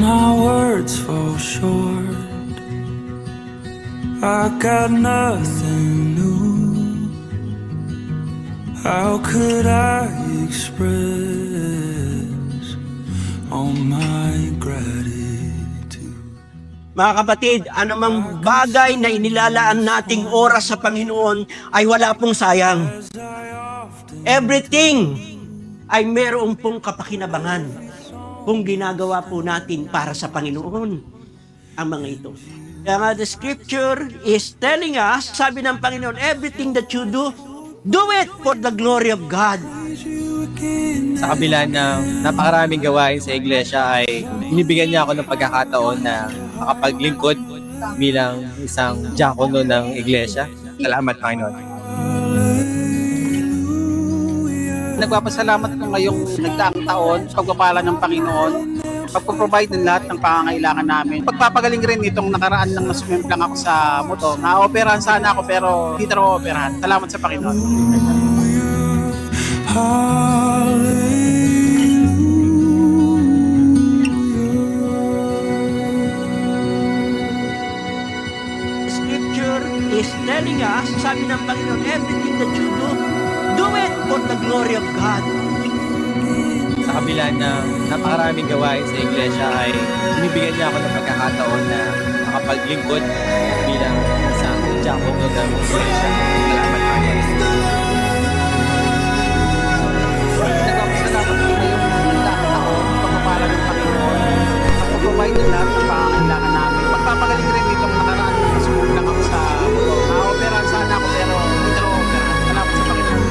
my words fall short. I got nothing new. How could I express all my gratitude? Mga kapatid, anumang bagay na inilalaan nating oras sa Panginoon ay wala pong sayang. Everything ay meron pong kapakinabangan kung ginagawa po natin para sa Panginoon ang mga ito. Kaya nga the scripture is telling us, sabi ng Panginoon, everything that you do it for the glory of God. Sa kabila ng napakaraming gawain sa iglesia ay binibigyan niya ako ng pagkakataon na makapaglingkod bilang isang diakono ng iglesia. Salamat, Panginoon. Nagpapasalamat ko ngayong nagdaang taon sa pagpapala ng Panginoon, pagpo-provide ng lahat ng pangangailangan namin. Pagpapagaling rin itong nakaraan lang na sumemplang ako sa moto. Na-operahan sana ako pero hindi na operahan. Salamat sa Panginoon. Scripture is telling us, sabi ng Panginoon, everything that you do it for the glory of God. Sa kabila ng napakaraming gawain sa iglesia ay binibigyan niya ako ng pagkakataon na makapaglingkod bilang isang diakono ng iglesia. Salamat, Panginoon. Nagpapasalamat ko ngayong nagdaang taon sa pagpapala ng Panginoon, pagpo-provide ng lahat ng pangangailangan namin. Pagpapagaling rin itong nakaraan lang na sumemplang ako sa moto. Na-operahan sana ako pero hindi na operahan. Salamat sa Panginoon.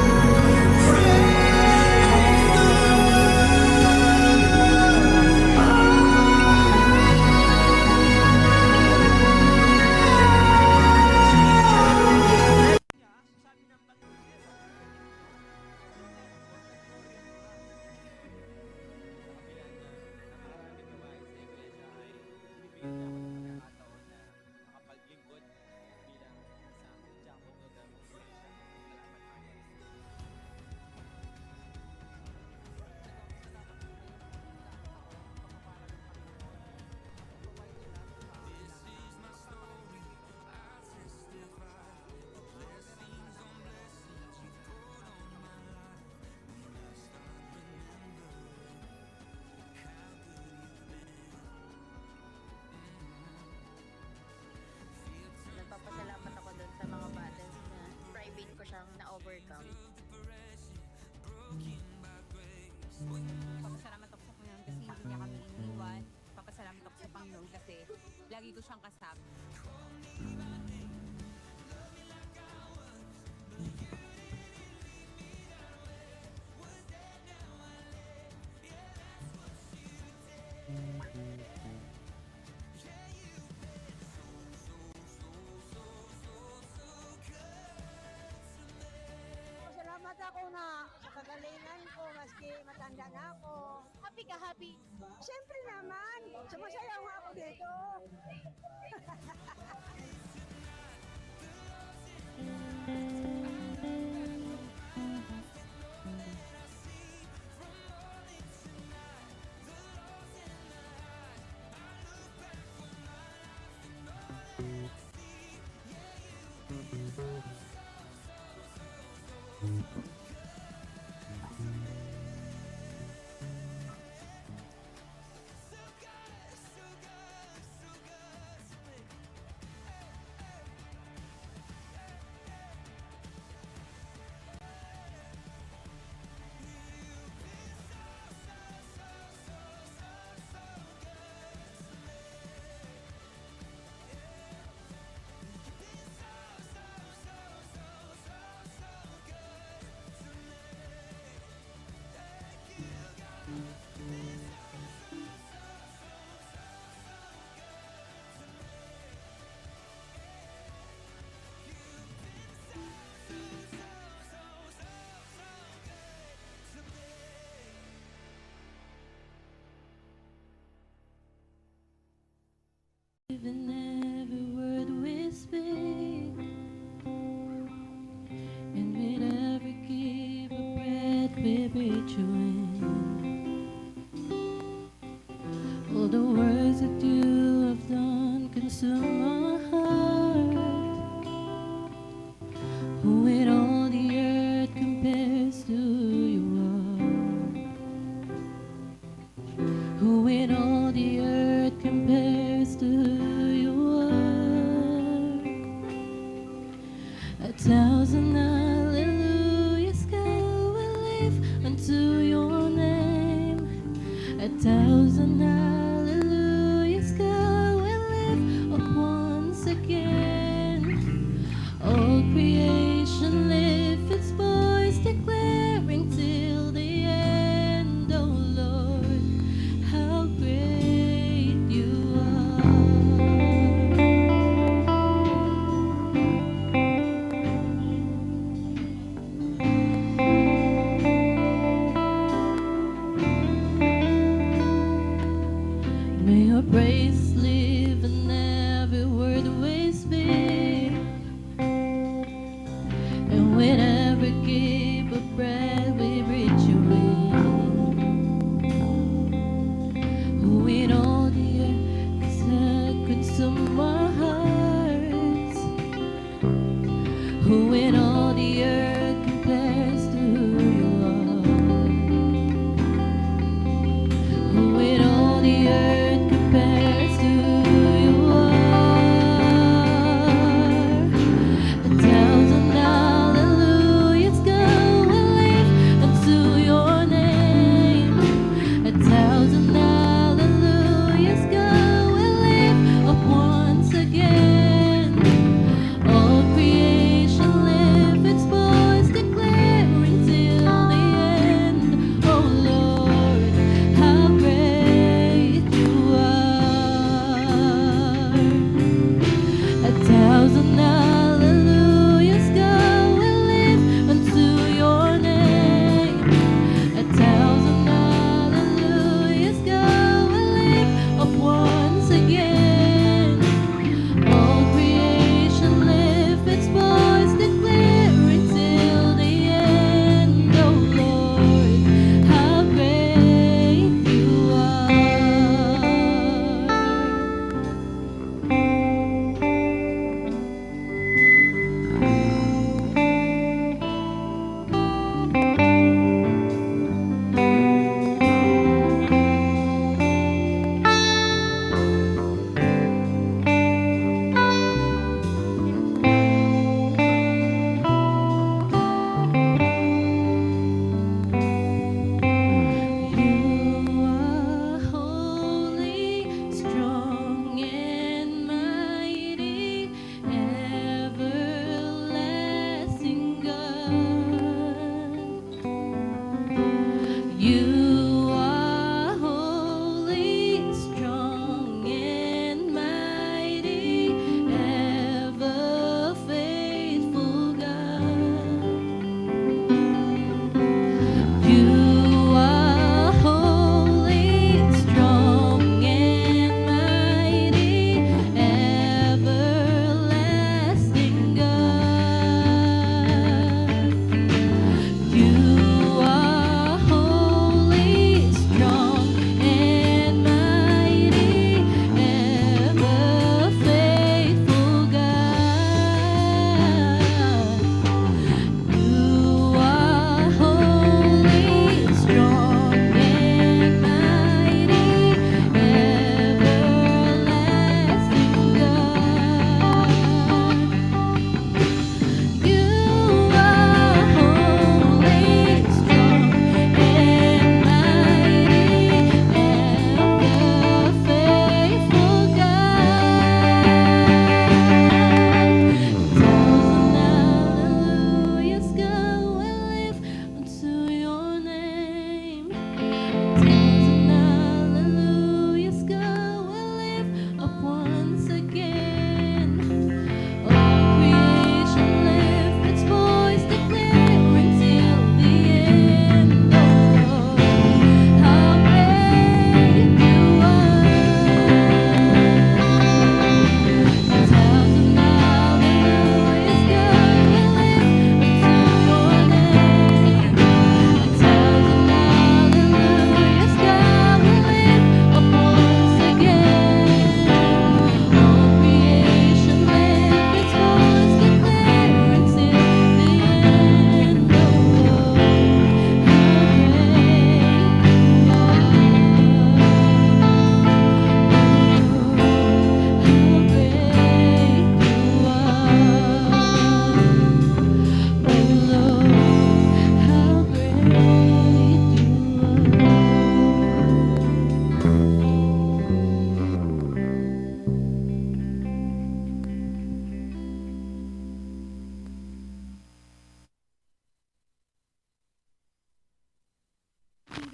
Nagpapasalamat ako doon sa mga battles na private ko siyang na-overcome. Papasalamat ako sa Panginoon kasi hindi niya kami iniwan. Papasalamat ako sa Panginoon kasi lagi ko siyang kasama. Salamat ako na sa kagalingan ko, maski matanda na ako. Happy ka, happy. Siyempre naman, sumasayaw nga ako dito. Even every word we speak, and with every give of breath we breathe you in. All the words live unto your name. 1,000 hallelujahs go and lift up once again. All creation lift its voice, declaring till the end, oh Lord, how great you are. May your praise live in every word we speak, and with every keep of breath we breathe you in. Who in all the earth is sacred to our hearts? Who in all the earth compares to who you are? Who in all the earth compares to who you are? 1,000 hallelujahs go and live unto your name. 1,000 hallelujahs go and live up once again. All creation lift its voice, declaring till the end, oh Lord, how great you are. 1,000 hallelujahs go and live unto your name. 1,000 hallelujahs go and live up once again. All creation lift its voice, declaring till the end, oh Lord, how great you are. You are holy, strong and mighty, everlasting God. You are holy, strong and mighty, ever faithful God. You are holy, strong and mighty, everlasting God. You are holy,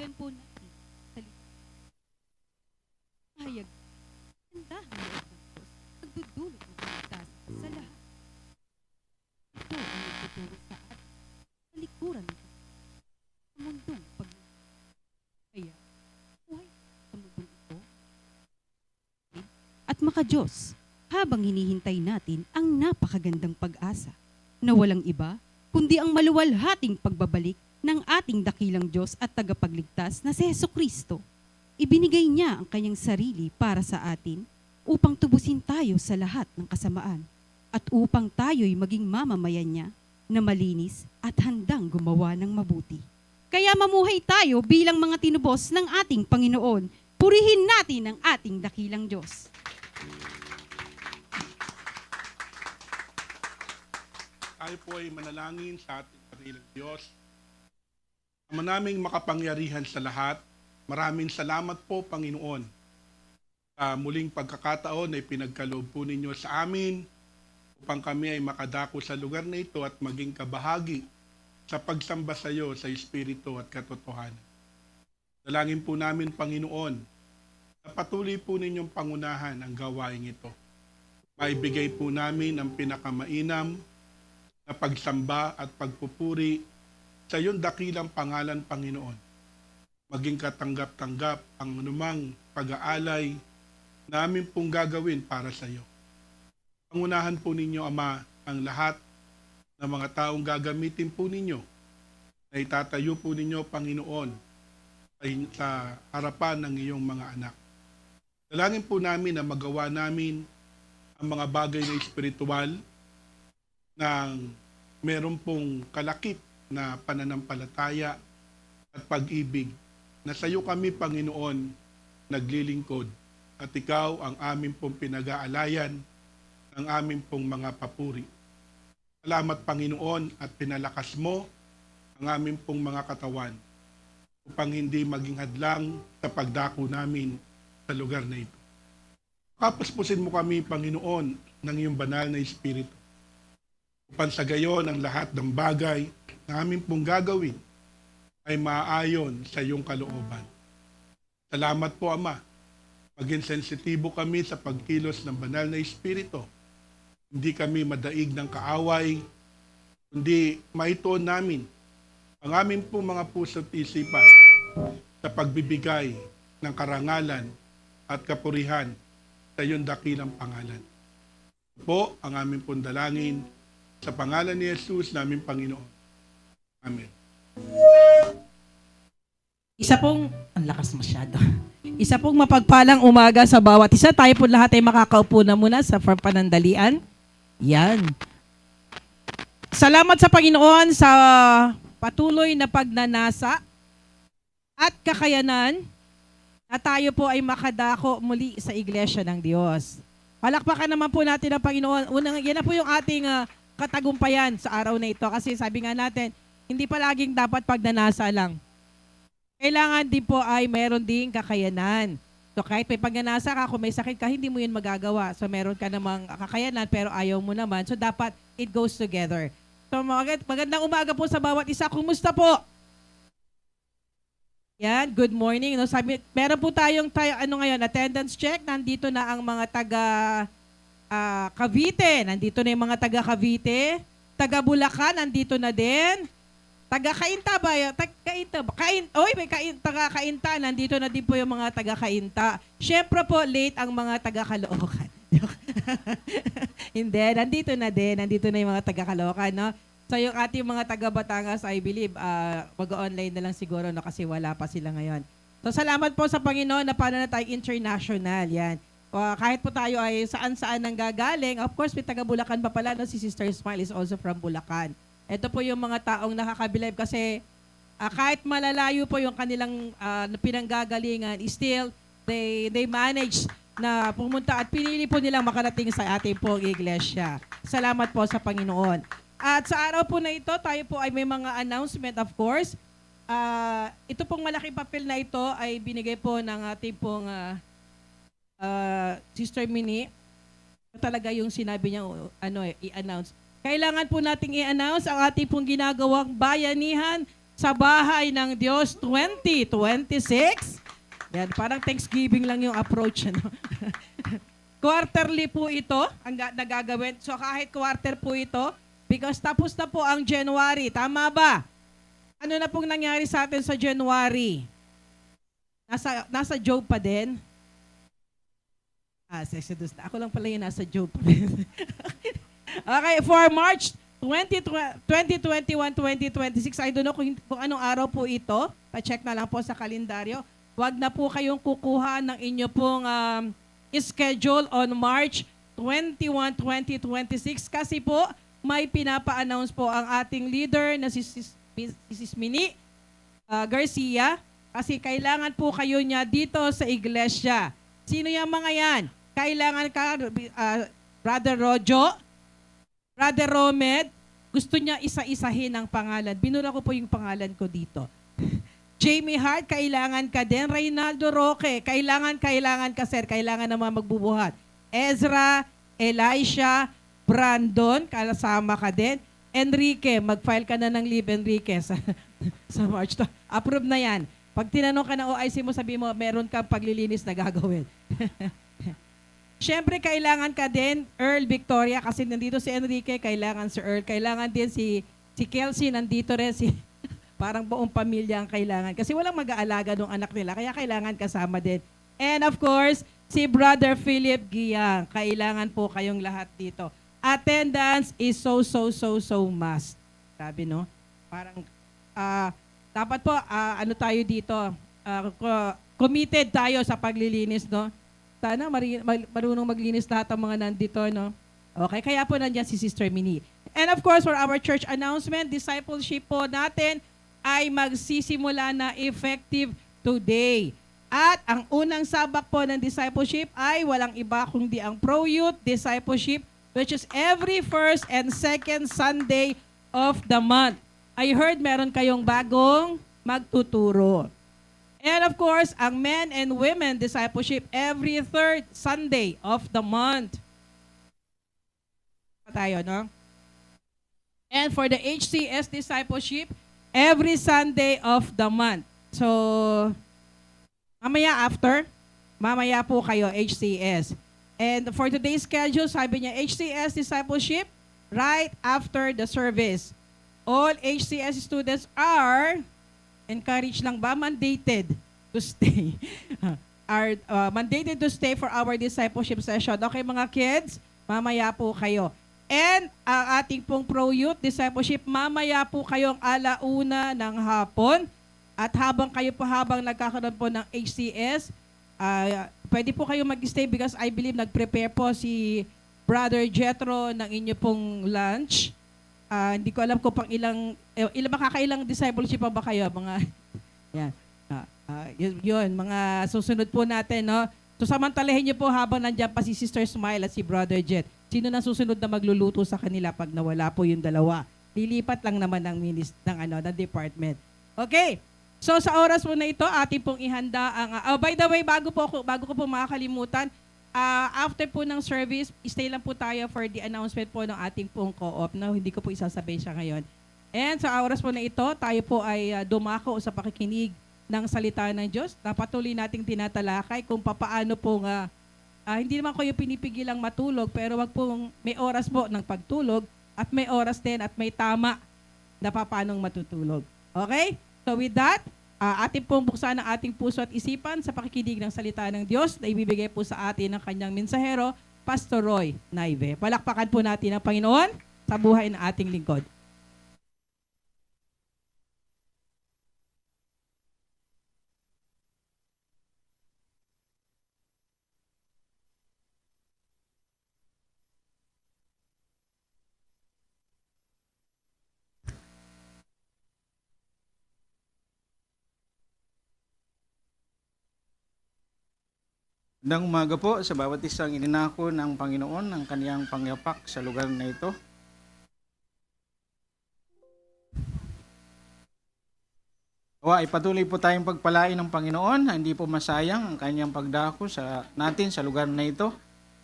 Alam po natin, hayag, handahan ng Diyos, nagdudulot ng kaligtasan sa lahat. Ito ang nagtuturo sa atin, talikuran ng mundong kaya, buhay sa mundong ito. At maka-Diyos, habang hinihintay natin ang napakagandang pag-asa na walang iba, kundi ang maluwalhating pagbabalik ng ating dakilang Diyos at tagapagligtas na si Hesukristo. Ibinigay niya ang kanyang sarili para sa atin upang tubusin tayo sa lahat ng kasamaan at upang tayo'y maging mamamayan niya na malinis at handang gumawa ng mabuti. Kaya mamuhay tayo bilang mga tinubos ng ating Panginoon. Purihin natin ang ating dakilang Diyos. Tayo po ay manalangin sa ating dakilang Diyos. Ama naming makapangyarihan sa lahat, maraming salamat po, Panginoon, sa muling pagkakataon ay pinagkaloob po ninyo sa amin upang kami ay makadako sa lugar na ito at maging kabahagi sa pagsamba sa iyo sa Espiritu at katotohanan. Dalangin po namin, Panginoon, na patuloy po ninyong pangunahan ang gawain ito. Maibigay po namin ang pinakamainam na pagsamba at pagpupuri sa iyong dakilang pangalan, Panginoon. Maging katanggap-tanggap ang anumang pag-aalay namin pong gagawin para sa iyo. Pangunahan po ninyo, Ama, ang lahat ng mga taong gagamitin po ninyo na itatayo po ninyo, Panginoon, sa harapan ng iyong mga anak. Dalangin po namin na magawa namin ang mga bagay na espiritual ng meron pong kalakip na pananampalataya at pag-ibig na sa iyo kami, Panginoon, naglilingkod at ikaw ang aming pong pinag-aalayan ng aming pong mga papuri. Salamat, Panginoon, at pinalakas mo ang aming pong mga katawan upang hindi maging hadlang sa pagdako namin sa lugar na ito. Kapuspusin mo kami, Panginoon, ng iyong banal na Espiritu upang sa gayon ang lahat ng bagay na aming pong gagawin ay maayon sa iyong kalooban. Salamat po, Ama. Maging sensitibo kami sa pagkilos ng banal na Espiritu. Hindi kami madaig ng kaaway, kundi maituon namin ang aming pong mga puso't isipan sa pagbibigay ng karangalan at kapurihan sa iyong dakilang pangalan. Po ang aming pong dalangin sa pangalan ni Jesus naming Panginoon. Amen. Isa pong, ang lakas masyado. Isa pong mapagpalang umaga sa bawat isa. Tayo po lahat ay makakaupo na muna sa panandalian. Yan. Salamat sa Panginoon sa patuloy na pagnanasa at kakayanan na tayo po ay makadako muli sa Iglesia ng Diyos. Palakpakan naman po natin ang Panginoon. Unang, yan na po yung ating katagumpayan sa araw na ito. Kasi sabi nga natin, hindi palaging dapat pagnanasa lang. Kailangan din po ay meron ding kakayanan. So kahit may pagnanasa ka, kung may sakit ka, hindi mo yun magagawa. So meron ka namang kakayanan pero ayaw mo naman. So dapat it goes together. So magandang umaga po sa bawat isa. Kumusta po? Yan, good morning. No, sabi, meron po tayong ngayon, attendance check. Nandito na ang mga taga Cavite. Nandito na yung mga taga Cavite. Taga Bulacan, nandito na din. Taga Cainta ba? Taga Cainta. Nandito na din po yung mga taga Cainta. Siyempre po, late ang mga taga Caloocan. Hindi, nandito na din. Nandito na yung mga taga Caloocan, no? So yung ating mga taga Batangas, I believe, mag-online na lang siguro, no? Kasi wala pa sila ngayon. So salamat po sa Panginoon na paano na tayo international. Yan. Kahit po tayo ay saan-saan nang gagaling, of course, may taga Bulacan pa pala, no? Si Sister Smile is also from Bulacan. Ito po yung mga taong nakakabilib kasi kahit malalayo po yung kanilang pinanggagalingan, still, they manage na pumunta at pinili po nilang makarating sa ating pong iglesia. Salamat po sa Panginoon. At sa araw po na ito, tayo po ay may mga announcement, of course. Ito pong malaking papel na ito ay binigay po ng ating pong Sister Minnie. Talaga yung sinabi niya i-announce. Kailangan po nating i-announce ang ating pong ginagawang bayanihan sa Bahay ng Diyos 2026. Yan, parang Thanksgiving lang yung approach. Ano? Quarterly po ito ang nagagawin. So kahit quarter po ito, because tapos na po ang January. Tama ba? Ano na pong nangyari sa atin sa January? Nasa Job pa din? Exodus na. Ako lang pala yung nasa Job pa din. Okay, for March 2021-2026, I don't know kung anong araw po ito. Pa-check na lang po sa kalendaryo. Huwag na po kayong kukuha ng inyo pong schedule on March 21, 2026 kasi po may pinapa-announce po ang ating leader na si Sis Mini Garcia kasi kailangan po kayo niya dito sa iglesia. Sino yung mga yan? Kailangan ka, Brother Rojo, Brother Romed, gusto niya isa-isahin ang pangalan. Binura ko po yung pangalan ko dito. Jamie Hart, kailangan ka din. Reynaldo Roque, kailangan ka, sir. Kailangan naman magbubuhat. Ezra, Elisha, Brandon, kasama ka din. Enrique, mag-file ka na ng leave, Enrique, sa March 2. Approve na yan. Pag tinanong ka na OIC mo, sabi mo, meron kang paglilinis na gagawin. Siyempre, kailangan ka din, Earl Victoria, kasi nandito si Enrique, kailangan si Earl. Kailangan din si Kelsey, nandito rin si... Parang buong pamilya ang kailangan. Kasi walang mag-aalaga ng anak nila, kaya kailangan kasama din. And of course, si Brother Philip Giang. Kailangan po kayong lahat dito. Attendance is so must. Sabi, no? Parang, dapat po, ano tayo dito, committed tayo sa paglilinis, no? Sana marunong maglinis lahat ang mga nandito, no? Okay, kaya po nandiyan si Sister Mini. And of course, for our church announcement, discipleship po natin ay magsisimula na effective today. At ang unang sabak po ng discipleship ay walang iba kundi ang Pro Youth Discipleship, which is every first and second Sunday of the month. I heard meron kayong bagong magtuturo. And of course, ang Men and Women Discipleship every third Sunday of the month. Tayo, no? And for the HCS Discipleship, every Sunday of the month. So, mamaya po kayo, HCS. And for today's schedule, sabi niya, HCS Discipleship, right after the service. All HCS students are, encouraged lang ba, mandated to stay. Are mandated to stay for our discipleship session. Okay, mga kids, mamaya po kayo. And ang ating pong Pro Youth Discipleship, mamaya po kayong 1:00 ng hapon. At habang nagkakaroon po ng HCS, pwede po kayo mag-stay because I believe nag-prepare po si Brother Jethro ng inyo pong lunch. Hindi ko alam kung makakailang discipleship pa ba kayo? Mga, yan. Yun, mga susunod po natin, no? So samantalahin niyo po habang nandiyan pa si Sister Smile at si Brother Jet. Sino na susunod na magluluto sa kanila pag nawala po yung dalawa? Lilipat lang naman ng ng department. Okay. So sa oras po na ito, ating pong ihanda ang by the way, bago ko po makakalimutan, after po ng service, stay lang po tayo for the announcement po ng ating pong co-op. No, hindi ko po isasabihin siya ngayon. And sa oras po na ito, tayo po ay dumako sa pakikinig ng salita ng Diyos. Patuloy nating tinatalakay kung papaano po hindi naman kayo pinipigilang matulog, pero wag pong may oras po ng pagtulog at may oras din at may tama na paanong matutulog. Okay? So with that, ating pong buksan ang ating puso at isipan sa pakikinig ng salita ng Diyos na ibibigay po sa atin ng kanyang mensahero, Pastor Roy Naive. Palakpakan po natin ang Panginoon sa buhay ng ating lingkod. Magandang umaga po sa bawat isang ininako ng Panginoon ang kaniyang pangyapak sa lugar na ito. Ipatuloy po tayong pagpalain ng Panginoon na hindi po masayang ang kaniyang pagdako natin sa lugar na ito.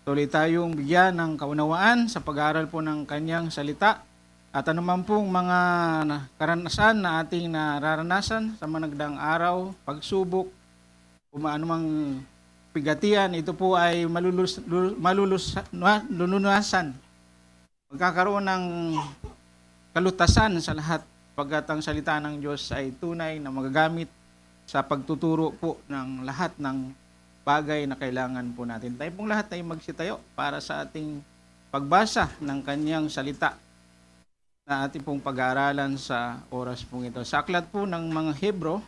Tuloy tayong bigyan ng kaunawaan sa pag-aaral po ng kaniyang salita At anuman pong mga karanasan na ating nararanasan sa mga nagdaang araw, pagsubok, kung anumang pigatian, ito po ay malulunasan. Magkakaroon ng kalutasan sa lahat pagkat ang salita ng Diyos ay tunay na magagamit sa pagtuturo po ng lahat ng bagay na kailangan po natin. Tayo pong lahat ay magsitayo para sa ating pagbasa ng kanyang salita na ating pong pag-aaralan sa oras pong ito. Sa aklat po ng mga Hebro,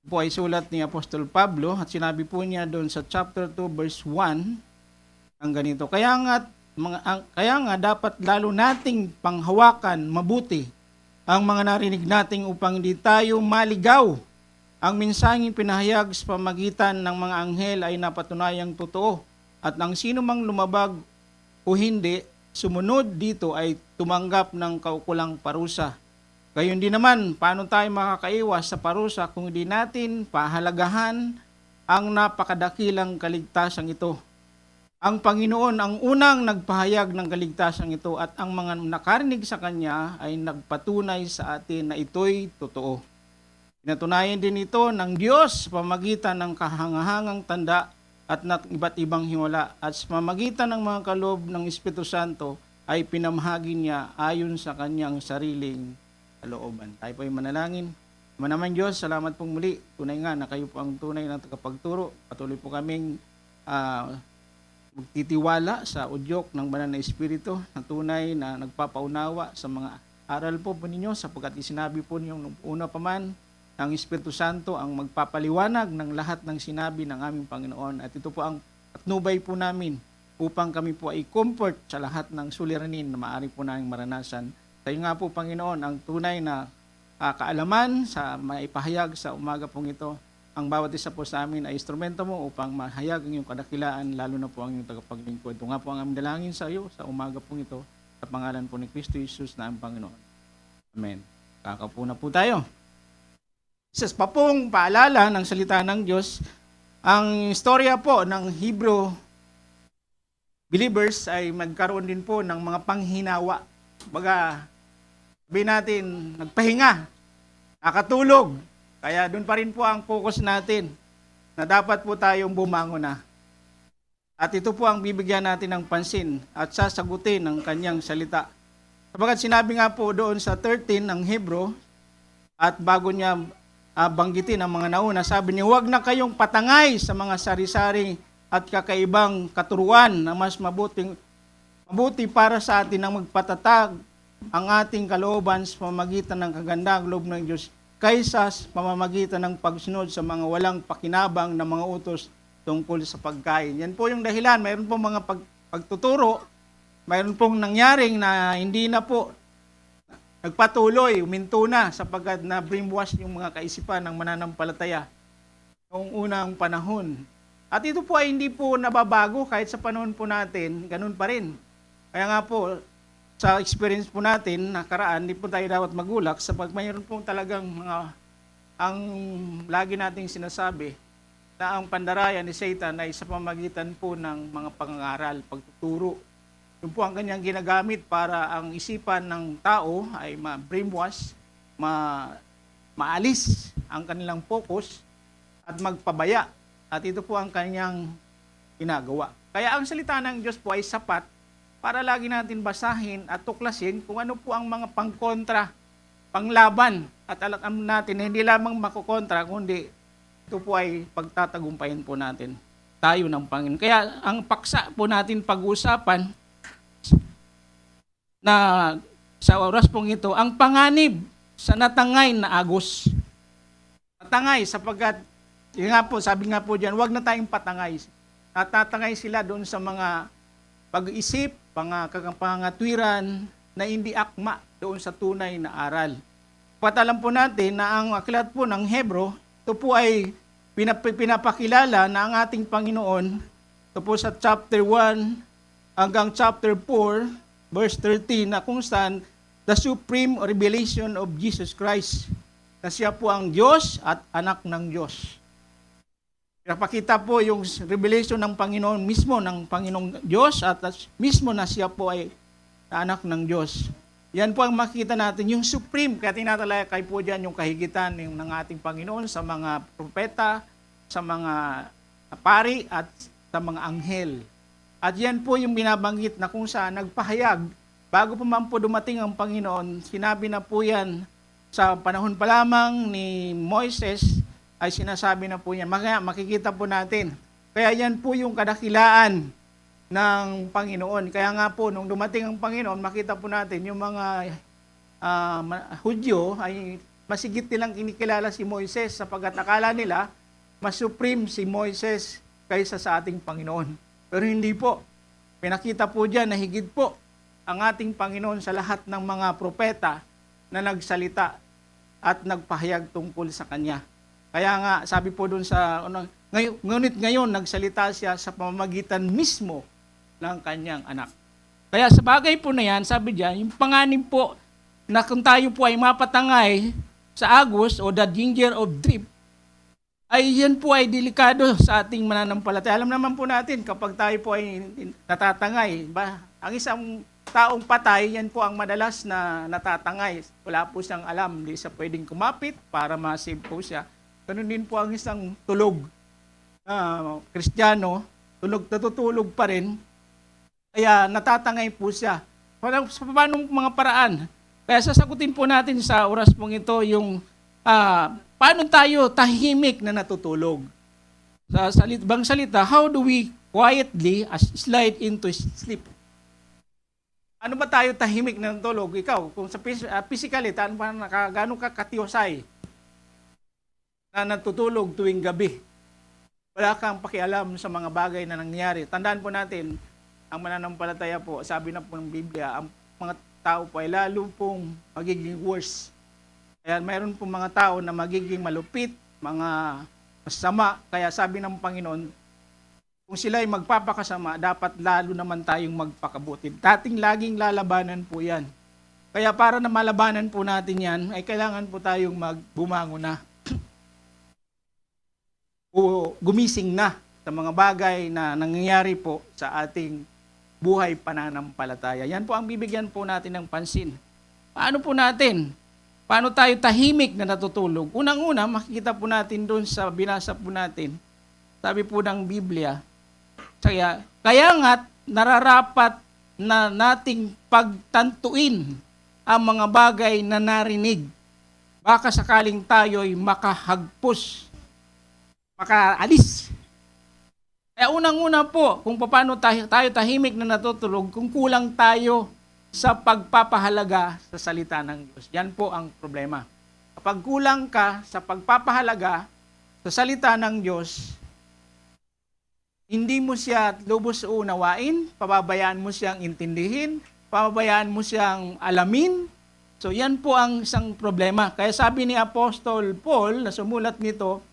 po ay sulat ni Apostol Pablo at sinabi po niya doon sa chapter 2 verse 1 ang ganito. Kaya nga dapat lalo nating panghawakan mabuti ang mga narinig nating upang hindi tayo maligaw. Ang mensaheng pinahayag sa pamagitan ng mga anghel ay napatunayang totoo at ang sino mang lumabag o hindi sumunod dito ay tumanggap ng kaukulang parusa. Gayon din naman, paano tayo makakaiwas sa parusa kung hindi natin pahalagahan ang napakadakilang kaligtasang ito? Ang Panginoon ang unang nagpahayag ng kaligtasang ito at ang mga nakarinig sa Kanya ay nagpatunay sa atin na ito'y totoo. Pinatunayan din ito ng Diyos sa pamagitan ng kahangahangang tanda at ng iba't ibang himala at sa pamagitan ng mga kaloob ng Espiritu Santo ay pinamahagi niya ayon sa Kanyang sariling kalooban. Tayo po ay manalangin. Manaman Diyos, salamat pong muli. Tunay nga na kayo po ang tunay na tagapagturo. Patuloy po kaming magtitiwala sa udyok ng banal na Espiritu na tunay na nagpapaunawa sa mga aral po ninyo sapagkat isinabi po ninyo nung una pa man ang Espiritu Santo ang magpapaliwanag ng lahat ng sinabi ng aming Panginoon. At ito po ang patnubay po namin upang kami po ay comfort sa lahat ng suliranin na maaari po namin maranasan. Tayo nga po, Panginoon, ang tunay na kaalaman sa maipahayag sa umaga pong ito. Ang bawat isa po sa amin ay instrumento mo upang mahayag ang iyong kadakilaan, lalo na po ang iyong tagapaglingkod. Ito nga po ang aming dalangin sa iyo sa umaga pong ito, sa pangalan po ni Kristo Jesus na aming Panginoon. Amen. Kakaupo na po tayo. Isa pa pong paalala ng salita ng Diyos, ang istorya po ng Hebrew believers ay magkaroon din po ng mga panghinawa. Baga, sabihin natin, nagpahinga, nakatulog. Kaya doon pa rin po ang focus natin na dapat po tayong bumangon na. At ito po ang bibigyan natin ng pansin at sasagutin ng kanyang salita. Sabagat sinabi nga po doon sa 13 ng Hebrew, at bago niya banggitin ang mga nauna, sabi niya, huwag na kayong patangay sa mga sari-sari at kakaibang katuruan na mas mabuti para sa atin ang magpatatag ang ating kalooban sa pamamagitan ng kagandang loob ng Diyos kaysa sa pamamagitan ng pagsunod sa mga walang pakinabang na mga utos tungkol sa pagkain. Yan po yung dahilan. Mayroon pong mga pagtuturo, mayroon pong nangyaring na hindi na po nagpatuloy, uminto na sapagkat na brainwash yung mga kaisipan ng mananampalataya noong unang panahon. At ito po ay hindi po nababago kahit sa panahon po natin, ganun pa rin. Kaya nga po, sa experience po natin, nakaraan, hindi po tayo dapat magulak sapagkat mayroon po talagang ang lagi nating sinasabi na ang pandarayan ni Satan ay sa pamagitan po ng mga pangangaral, pagtuturo. Yun po ang kanyang ginagamit para ang isipan ng tao ay ma-brainwash, maalis ang kanilang focus at magpabaya. At ito po ang kanyang ginagawa. Kaya ang salita ng Diyos po ay sapat para lagi natin basahin at tuklasin kung ano po ang mga pangkontra, panglaban. At alam natin na hindi lamang makukontra, kundi ito po ay pagtatagumpayan po natin tayo ng Panginoon. Kaya ang paksa po natin pag-uusapan na sa oras pong ito, ang panganib sa natangay na agos. Natangay sapagkat, yun nga po, sabi nga po dyan, huwag na tayong patangay. Natatangay sila doon sa mga pag-iisip, pangatwiran na hindi akma doon sa tunay na aral. Patalam po natin na ang aklat po ng Hebro, ito po ay pinapakilala na ang ating Panginoon, ito po sa chapter 1 hanggang chapter 4, verse 13, na kung saan the supreme revelation of Jesus Christ, na siya po ang Diyos at anak ng Diyos. Pinapakita po yung revelation ng Panginoon mismo, ng Panginoong Diyos, at mismo na siya po ay anak ng Diyos. Yan po ang makita natin, yung supreme, kaya tinatalakay po dyan yung kahigitan ng ating Panginoon sa mga propeta, sa mga pari at sa mga anghel. At yan po yung binabanggit na kung saan nagpahayag, bago pa man po dumating ang Panginoon, sinabi na po yan sa panahon pa lamang ni Moises, ay sinasabi na po yan. Makikita po natin. Kaya yan po yung kadakilaan ng Panginoon. Kaya nga po, nung dumating ang Panginoon, makita po natin yung mga Hudyo ay masigit nilang kinikilala si Moises sapagkat akala nila mas supreme si Moises kaysa sa ating Panginoon. Pero hindi po. Pinakita po dyan na higit po ang ating Panginoon sa lahat ng mga propeta na nagsalita at nagpahayag tungkol sa Kanya. Kaya nga, sabi po dun sa, ngunit ngayon nagsalita siya sa pamamagitan mismo ng Kanyang anak. Kaya sa bagay po na yan, sabi diyan, yung panganib po na kung tayo po ay mapatangay sa agos o the danger of drift, ay yan po ay delikado sa ating mananampalataya. Alam naman po natin, kapag tayo po ay natatangay, ang isang taong patay, yan po ang madalas na natatangay. Wala po siyang alam, hindi siya pwedeng kumapit para ma-save po siya. Ganun din po ang isang tulog. Kristiyano, natutulog pa rin, kaya natatangay po siya. Paano mga paraan? Kaya sasagutin po natin sa oras pong ito yung paano tayo tahimik na natutulog. Sa ibang salita, how do we quietly slide into sleep? Ano ba tayo tahimik na natutulog? Ikaw, kung sa physically, gano'n ka katiyosay na natutulog tuwing gabi? Wala kang pakialam sa mga bagay na nangyayari. Tandaan po natin, ang mananampalataya po, sabi na po ng Biblia, ang mga tao po ay lalo pong magiging worse. Kaya mayroon pong mga tao na magiging malupit, mga masama. Kaya sabi ng Panginoon, kung sila ay magpapakasama, dapat lalo naman tayong magpakabuti. Dating laging lalabanan po yan. Kaya para na malabanan po natin yan, ay kailangan po tayong magbumangon na. O gumising na sa mga bagay na nangyayari po sa ating buhay pananampalataya. Yan po ang bibigyan po natin ng pansin. Paano po natin? Paano tayo tahimik na natutulog? Unang-una, makikita po natin doon sa binasa po natin. Sabi po ng Biblia, kaya nga nararapat na nating pagtantuin ang mga bagay na narinig. Baka sakaling tayo'y makahagpos, makaalis. Kaya unang-una po, kung paano tayo tahimik na natutulog, kung kulang tayo sa pagpapahalaga sa salita ng Diyos. Yan po ang problema. Kapag kulang ka sa pagpapahalaga sa salita ng Diyos, hindi mo siya lubos unawain, pababayaan mo siyang intindihin, pababayaan mo siyang alamin. So yan po ang isang problema. Kaya sabi ni Apostol Paul na sumulat nito,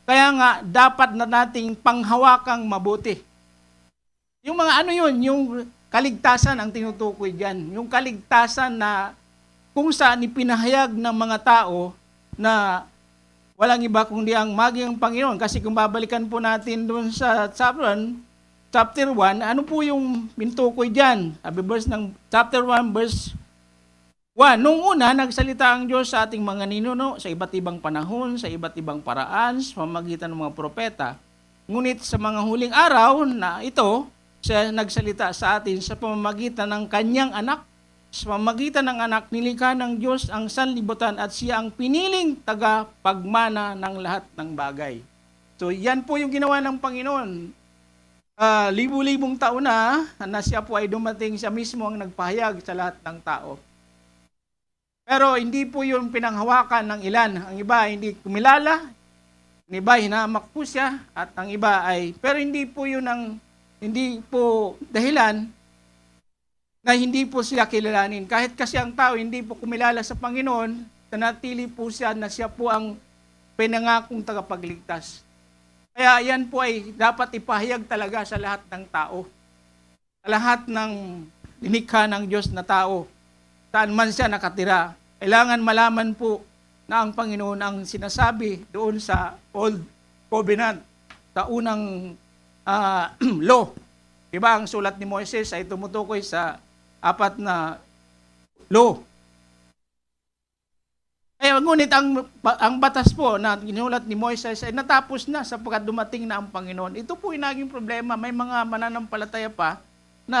kaya nga, dapat na nating panghawakang mabuti. Yung mga yung kaligtasan ang tinutukoy dyan. Yung kaligtasan na kung saan ipinahayag ng mga tao na walang iba kundi ang maging Panginoon. Kasi kung babalikan po natin doon sa chapter 1, ano po yung tinutukoy dyan? Sabi verse ng chapter 1, verse 1, nung una, nagsalita ang Diyos sa ating mga ninuno sa iba't ibang panahon, sa iba't ibang paraan, sa pamamagitan ng mga propeta. Ngunit sa mga huling araw na ito, siya nagsalita sa atin sa pamamagitan ng Kanyang anak. Sa pamamagitan ng anak, nilikha ng Diyos ang sanlibutan at siya ang piniling tagapagmana ng lahat ng bagay. So yan po yung ginawa ng Panginoon. Libu-libong taon na siya po ay dumating, siya mismo ang nagpahayag sa lahat ng tao. Pero hindi po yung pinanghawakan ng ilan. Ang iba hindi kumilala, ang iba hinamak po siya, at ang iba ay, pero hindi po yun hindi po dahilan na hindi po siya kilalanin. Kahit kasi ang tao hindi po kumilala sa Panginoon, nanatili po siya na siya po ang pinangakong tagapagligtas. Kaya yan po ay dapat ipahayag talaga sa lahat ng tao. Sa lahat ng linikha ng Diyos na tao. Saan man siya nakatira, kailangan malaman po na ang Panginoon ang sinasabi doon sa Old Covenant, sa unang law. Diba, ang sulat ni Moises ay tumutukoy sa 4 na law. Kaya ngunit ang batas po na ginulat ni Moises ay natapos na sapagkat dumating na ang Panginoon. Ito po yung naging problema. May mga mananampalataya pa na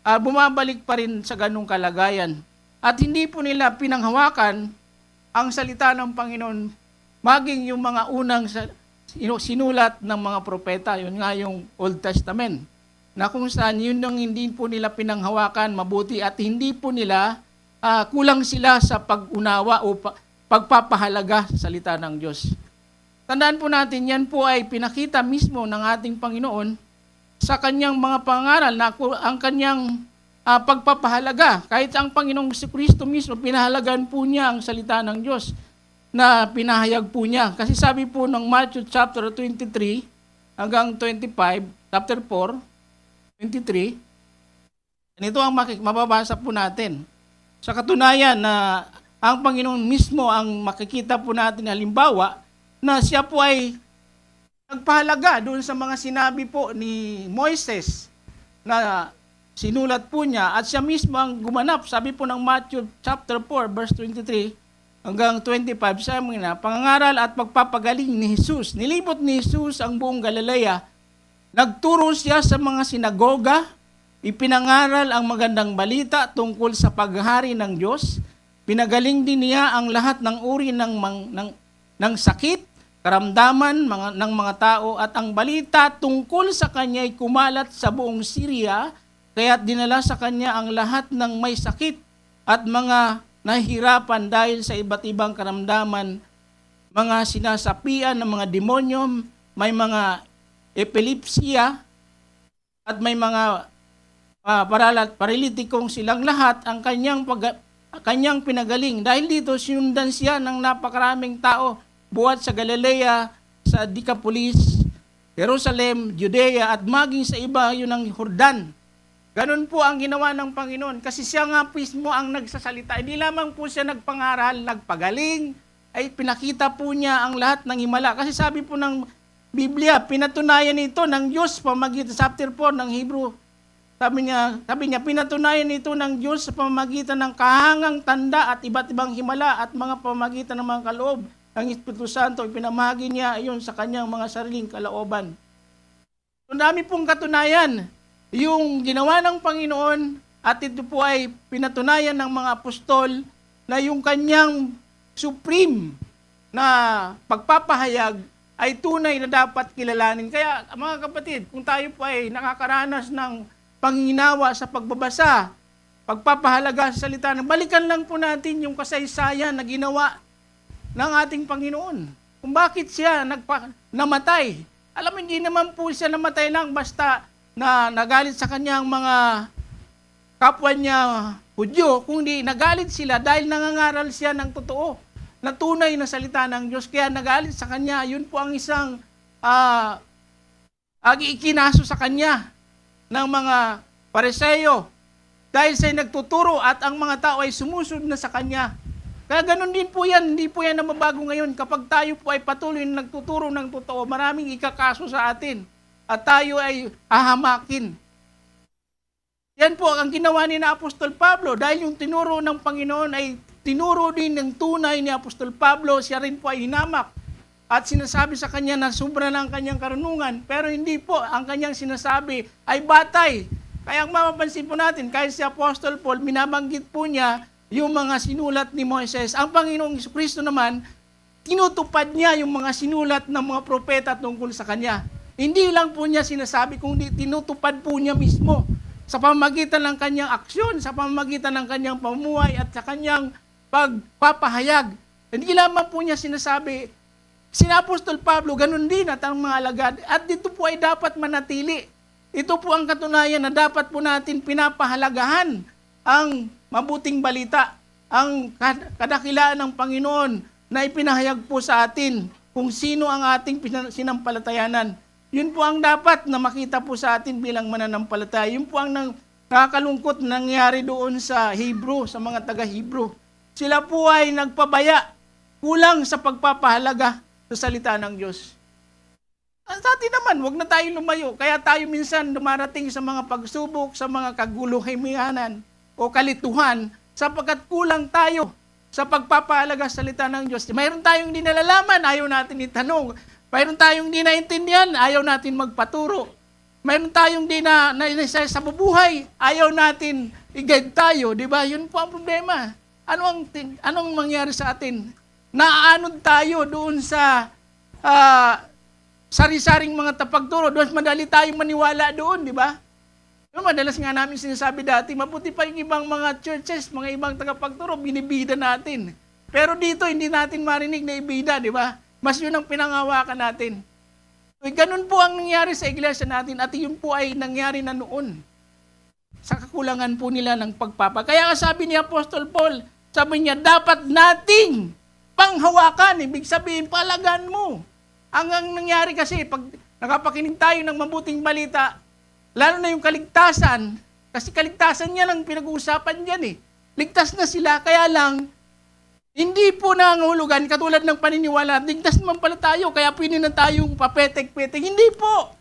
bumabalik pa rin sa ganung kalagayan. At hindi po nila pinanghawakan ang salita ng Panginoon, maging yung mga unang sinulat ng mga propeta, yun nga yung Old Testament, na kung saan yun ang hindi po nila pinanghawakan mabuti at hindi po nila kulang sila sa pag-unawa o pagpapahalaga sa salita ng Diyos. Tandaan po natin, yan po ay pinakita mismo ng ating Panginoon sa kanyang mga pangaral na ang kanyang pagpapahalaga. Kahit ang Panginoong Kristo mismo, pinahalagan po niya ang salita ng Diyos na pinahayag po niya. Kasi sabi po ng Matthew chapter 23 hanggang 25, chapter 4, 23, ito ang mababasa po natin. Sa katunayan na ang Panginoon mismo ang makikita po natin halimbawa na siya po ay nagpahalaga doon sa mga sinabi po ni Moises na sinulat po niya at siya mismo ang gumanap. Sabi po ng Matthew chapter 4 verse 23 hanggang 25, sabi na, pangangaral at pagpapagaling ni Jesus. Nilibot ni Jesus ang buong Galilea. Nagturo siya sa mga sinagoga, ipinangaral ang magandang balita tungkol sa paghari ng Diyos. Pinagaling din niya ang lahat ng uri ng sakit, karamdaman ng mga tao at ang balita tungkol sa kanya ay kumalat sa buong Syria, kaya't dinala sa kanya ang lahat ng may sakit at mga nahihirapan dahil sa iba't ibang karamdaman, mga sinasapian ng mga demonyo, may mga epilepsya at may mga paralitikong silang lahat ang kanyang pinagaling. Dahil dito sinundan siya ng napakaraming tao buhat sa Galilea, sa Decapolis, Jerusalem, Judea at maging sa iba yun ng Jordan. Ganun po ang ginawa ng Panginoon kasi siya nga mismo ang nagsasalita. Hindi lamang po siya nagpangaral, nagpagaling, ay pinakita po niya ang lahat ng himala. Kasi sabi po ng Biblia, pinatunayan ito ng Diyos pamagitan sa chapter 4 ng Hebrew. Sabi niya, pinatunayan ito ng Diyos sa pamamagitan ng kahangang tanda at iba't ibang himala at mga pamamagitan ng mga kaloob ng Espiritu Santo. Ipinamahagi niya iyon sa kanyang mga sariling kalooban. So, dami pong katunayan yung ginawa ng Panginoon at ito po ay pinatunayan ng mga apostol na yung kanyang supreme na pagpapahayag ay tunay na dapat kilalanin. Kaya mga kapatid, kung tayo po ay nakakaranas ng panginginawa sa pagbabasa, pagpapahalaga sa salita, balikan lang po natin yung kasaysayan na ginawa ng ating Panginoon. Kung bakit siya namatay. Alam mo, hindi naman po siya namatay lang basta na nagalit sa kanyang mga kapwa niya Hudyo, kundi nagalit sila dahil nangangaral siya ng totoo, na tunay na salita ng Diyos. Kaya nagalit sa kanya, yun po ang isang ikinaso sa kanya ng mga Pariseo dahil siya nagtuturo at ang mga tao ay sumusunod na sa kanya. Kaya ganun din po yan, hindi po yan na mabago ngayon. Kapag tayo po ay patuloy na nagtuturo ng totoo, maraming ikakaso sa atin at tayo ay hahamakin. Yan po ang ginawa ni na Apostol Pablo dahil yung tinuro ng Panginoon ay tinuro din ng tunay ni Apostol Pablo, siya rin po ay hinamak. At sinasabi sa kanya na sobra na ang kanyang karunungan, pero hindi po, ang kanyang sinasabi ay batay. Kaya ang mapapansin po natin, kahit si Apostol Paul, minabanggit po niya yung mga sinulat ni Moises. Ang Panginoong Kristo naman, tinutupad niya yung mga sinulat ng mga propeta tungkol sa kanya. Hindi lang po niya sinasabi, kundi tinutupad po niya mismo sa pamamagitan ng kanyang aksyon, sa pamamagitan ng kanyang pamumuhay at sa kanyang pagpapahayag. Hindi lamang po niya sinasabi, sina Apostol Pablo, ganun din at ang mga alagad. At dito po ay dapat manatili. Ito po ang katunayan na dapat po natin pinapahalagahan ang mabuting balita, ang kadakilaan ng Panginoon na ipinahayag po sa atin kung sino ang ating sinampalatayanan. Yun po ang dapat na makita po sa atin bilang mananampalataya. Yun po ang nakakalungkot nangyari doon sa Hebrew, sa mga taga-Hebrew. Sila po ay nagpabaya, kulang sa pagpapahalaga sa salita ng Diyos. Sa atin naman, huwag na tayo lumayo. Kaya tayo minsan dumarating sa mga pagsubok, sa mga kaguluhimianan o kalituhan sapagkat kulang tayo sa pagpapahalaga sa salita ng Diyos. Mayroon tayong hindi nalalaman, ayaw natin itanong. Mayroon tayong hindi naintindihan, ayaw natin magpaturo. Mayroon tayong di na sa bubuhay, ayaw natin i-guide tayo, di ba? Yun po ang problema. Anong mangyari sa atin? Naaanod tayo doon sa sari-saring mga tapagturo. Doon madali tayong maniwala doon, di ba? Madalas nga namin sinasabi dati, mabuti pa yung ibang mga churches, mga ibang tagapagturo, binibida natin. Pero dito, hindi natin marinig na ibida, di ba? Mas yun ang pinangawakan natin. So, ganun po ang nangyari sa iglesia natin at yun po ay nangyari na noon sa kakulangan po nila ng pagpapa. Kaya sabi ni Apostol Paul, sabi niya, dapat nating panghawakan. Ibig sabihin, palagan mo. Ang nangyari kasi, pag nakapakinig tayo ng mabuting balita, lalo na yung kaligtasan, kasi kaligtasan niya lang pinag-uusapan dyan eh. Ligtas na sila, kaya lang, hindi po nangahulugan katulad ng paniniwala. Ligtas naman pala tayo, kaya pwede na tayong papetek-petek. Hindi po.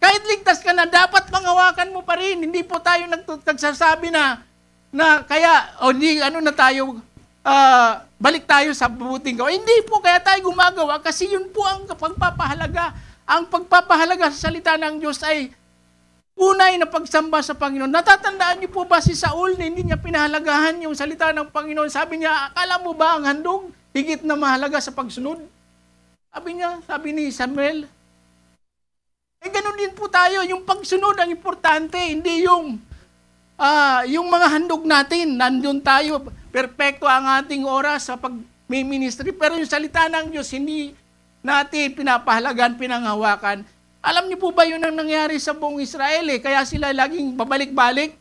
Kahit ligtas ka na, dapat panghawakan mo pa rin. Hindi po tayo nagsasabi na kaya, na tayo, balik tayo sa mabuting gawa. Hindi po, kaya tayo gumagawa kasi yun po ang pagpapahalaga. Ang pagpapahalaga sa salita ng Diyos ay unay na pagsamba sa Panginoon. Natatandaan niyo po ba si Saul na hindi niya pinahalagahan yung salita ng Panginoon? Sabi niya, akala mo ba ang handog higit na mahalaga sa pagsunod? Sabi ni Samuel. Ganun din po tayo. Yung pagsunod ang importante, hindi yung mga handog natin. Nandun tayo, perpekto ang ating oras sa pag-ministry. Pero yung salita ng Diyos, hindi natin pinapahalagan, pinanghawakan. Alam niyo po ba yun ang nangyari sa buong Israel eh? Kaya sila laging babalik-balik.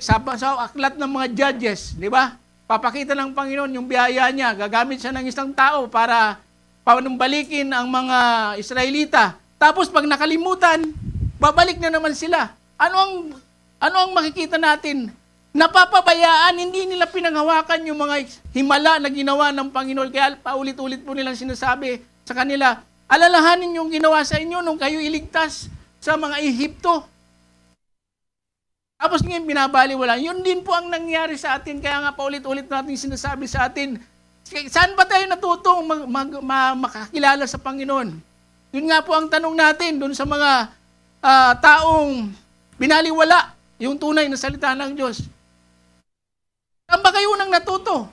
Sa aklat ng mga judges, di ba? Papakita ng Panginoon yung biyaya niya. Gagamit siya ng isang tao para panumbalikin ang mga Israelita. Tapos pag nakalimutan, babalik na naman sila. Ano ang makikita natin? Napapabayaan, hindi nila pinanghawakan yung mga himala na ginawa ng Panginoon. Kaya paulit-ulit po nilang sinasabi sa kanila, alalahanin yung ginawa sa inyo nung kayo iligtas sa mga Ehipto. Tapos ngayon binabaliwala. Yun din po ang nangyari sa atin. Kaya nga paulit-ulit natin sinasabi sa atin, saan ba tayo natutong makakilala sa Panginoon? Yun nga po ang tanong natin dun sa mga taong binaliwala yung tunay na salita ng Diyos. Saan ba kayo nang natuto?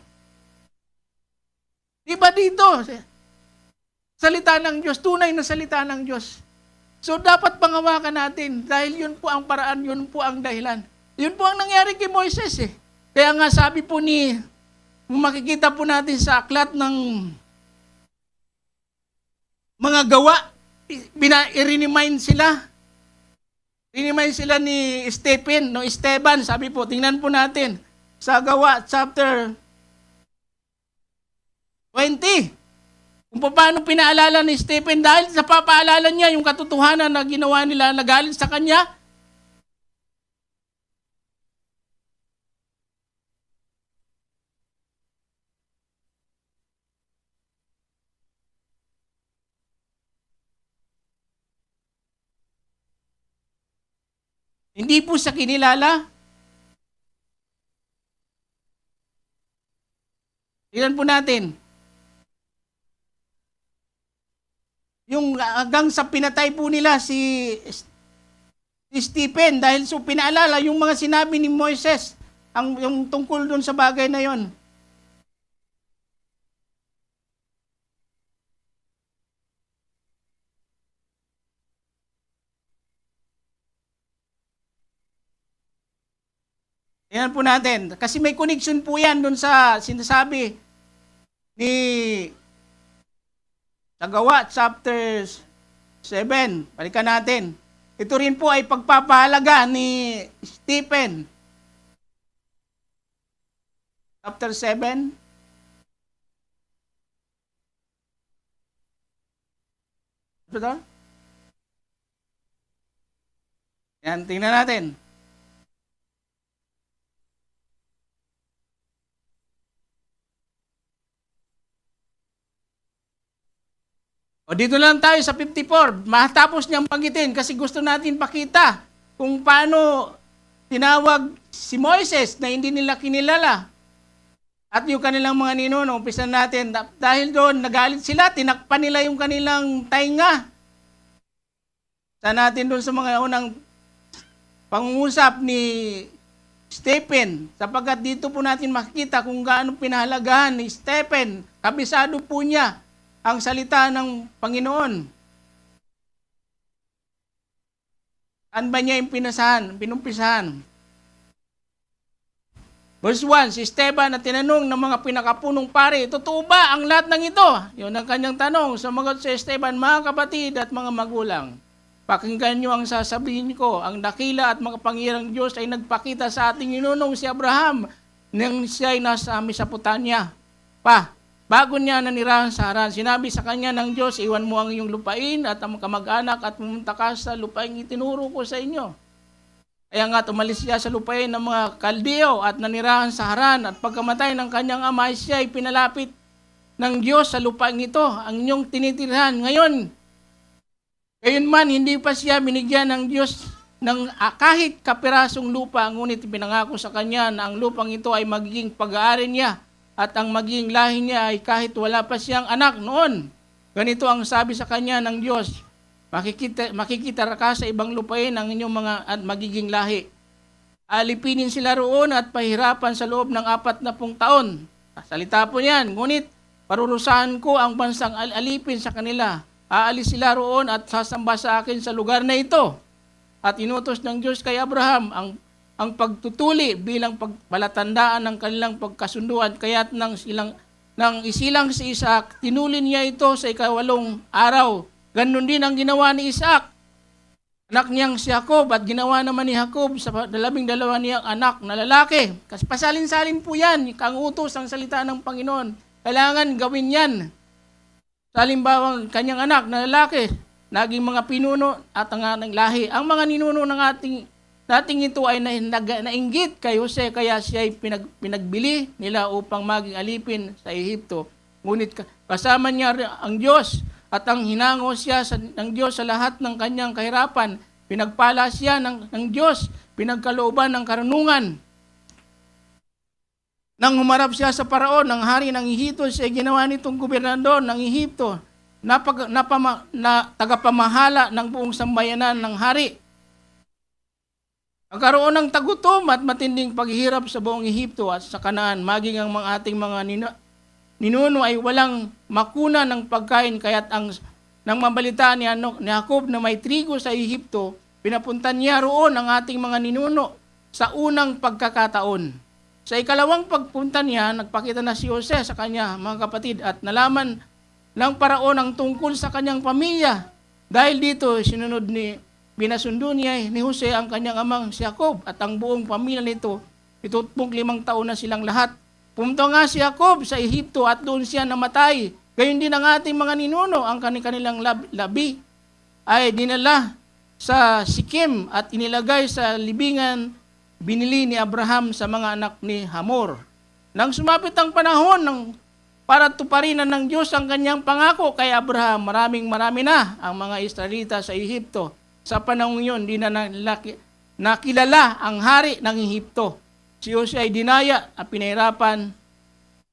Di ba dito? Salita ng Diyos, tunay na salita ng Diyos. So dapat panghawakan natin dahil yun po ang paraan, yun po ang dahilan. Yun po ang nangyari kay Moises eh. Kaya nga sabi po makikita po natin sa aklat ng mga gawa, i-remind sila. I-remind sila ni Esteban, sabi po, tingnan po natin sa gawa chapter 20. Kung paano pinaalala ni Stephen dahil sa papaalala niya yung katotohanan na ginawa nila, nagalit sa kanya. Hindi po sa kinilala. Tingnan po natin. Yung hanggang sa pinatay po nila si Stephen dahil pinaalala yung mga sinabi ni Moises yung tungkol doon sa bagay na yon. Yan po natin. Kasi may connection po yan doon sa sinasabi ni sa Gawa, chapter 7. Balikan natin. Ito rin po ay pagpapahalaga ni Stephen. Chapter 7. Ito? Yan, tingnan natin. O dito lang tayo sa 54. Matapos niyang pagitin kasi gusto natin pakita kung paano tinawag si Moises na hindi nila kinilala. At yung kanilang mga ninuno, umpisan natin, dahil doon nagalit sila, tinakpan nila yung kanilang tainga. Sa natin doon sa mga unang pangungusap ni Stephen, sapagkat dito po natin makikita kung gaano pinahalagahan ni Stephen. Kabisado po niya ang salita ng Panginoon. Saan ba niya pinumpisahan? Verse 1, si Esteban na tinanong ng mga pinakapunong pare, totoo ba ang lahat ng ito? Yun ang kanyang tanong. Sumagot si Esteban, mga kapatid at mga magulang, pakinggan niyo ang sasabihin ko. Ang dakila at makapangyarang Diyos ay nagpakita sa ating ninunong si Abraham nang siya ay nasa Mesopotamia. Bago niya nanirahan sa Haran, sinabi sa kanya ng Diyos, iwan mo ang iyong lupain at ang kamag-anak at pumunta ka sa lupain itinuro ko sa inyo. Kaya nga umalis siya sa lupain ng mga Kaldeo at nanirahan sa Haran at pagkamatay ng kanyang ama siya ay pinalapit ng Diyos sa lupain ito, ang inyong tinitirhan. Ngayon man hindi pa siya binigyan ng Diyos ng kahit kapirasong lupa, ngunit pinangako sa kanya na ang lupang ito ay magiging pag-aari niya at ang magiging lahi niya ay kahit wala pa siyang anak noon. Ganito ang sabi sa kanya ng Diyos, makikita ka sa ibang lupain ang inyong mga at magiging lahi. Alipinin sila roon at pahirapan sa loob ng 40 taon. Salita po yan. Ngunit parurusahan ko ang bansang alipin sa kanila. Aalis sila roon at sasamba sa akin sa lugar na ito. At inutos ng Diyos kay Abraham ang pagtutuli bilang palatandaan ng kanilang pagkasunduan. Kaya't nang isilang si Isaac, tinuli niya ito sa 8 araw. Ganon din ang ginawa ni Isaac, anak niyang si Jacob, at ginawa naman ni Jacob sa 12 niyang anak na lalaki. Kasi pasalin-salin po yan, kang utos ang salita ng Panginoon. Kailangan gawin yan. Sa halimbawang kanyang anak na lalaki, naging mga pinuno at ang ating lahi. Ang mga ninuno ng ating ito ay nainggit kay Jose, kaya siya ay pinagbili nila upang maging alipin sa Ehipto. Ngunit kasama niya ang Diyos, at ang hinango siya ng Diyos sa lahat ng kanyang kahirapan. Pinagpala siya ng Diyos, pinagkalooban ng karunungan. Nang humarap siya sa Paraon, ng hari ng Ehipto, siya ginawa nitong gobernador ng Ehipto, tagapamahala ng buong sambayanan ng hari. Nagkaroon ng tagutom at matinding paghihirap sa buong Ehipto at sa Kanaan, maging ang ating mga ninuno ay walang makuna ng pagkain, kaya't nang mabalita ni Jacob na may trigo sa Ehipto, pinapuntan niya roon ang ating mga ninuno sa unang pagkakataon. Sa ikalawang pagpunta niya, nagpakita na si Jose sa kanya, mga kapatid, at nalaman ng Paraon ang tungkol sa kanyang pamilya. Dahil dito, binasundo niya ni Jose ang kanyang amang si Jacob at ang buong pamilya nito. 75 taon na silang lahat. Pumunta nga si Jacob sa Ehipto at doon siya namatay. Gayon din ang ating mga ninuno, ang kanilang labi ay dinala sa Sikem at inilagay sa libingan binili ni Abraham sa mga anak ni Hamor. Nang sumapit ang panahon para tuparinan ng Diyos ang kanyang pangako kay Abraham, marami na ang mga Israelita sa Ehipto. Sa panahon yun, di na nakilala ang hari ng Ehipto. Si Jose ay dinaya at pinahirapan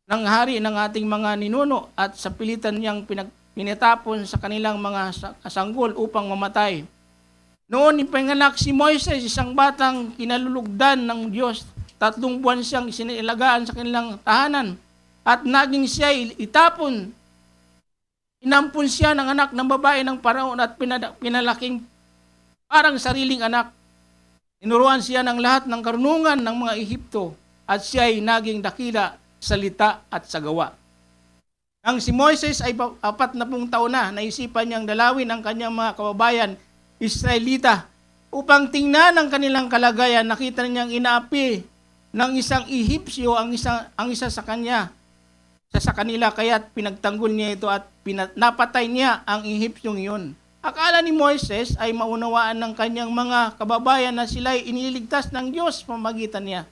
ng hari ng ating mga ninuno at sa pilitan niyang pinatapon sa kanilang mga sanggol upang mamatay. Noon ipinanganak si Moises, isang batang kinalulugdan ng Diyos. 3 buwan siyang sinilagaan sa kanilang tahanan at naging siya itapon. Inampun siya ng anak ng babae ng Paraon at pinalaking parang sariling anak. Tinuruan siya ng lahat ng karunungan ng mga Ehipto at siya ay naging dakila sa salita at sa gawa. Nang si Moises ay 40 taon na, naisipan niyang dalawin ang kanyang mga kababayan Israelita upang tingnan ang kanilang kalagayan. Nakita niyang inaapi ng isang Ehipsyo ang isa sa kanila, kaya pinagtanggol niya ito at napatay niya ang Ehipsyong iyon. Akala ni Moises ay maunawaan ng kanyang mga kababayan na sila ay iniligtas ng Diyos pamamagitan niya.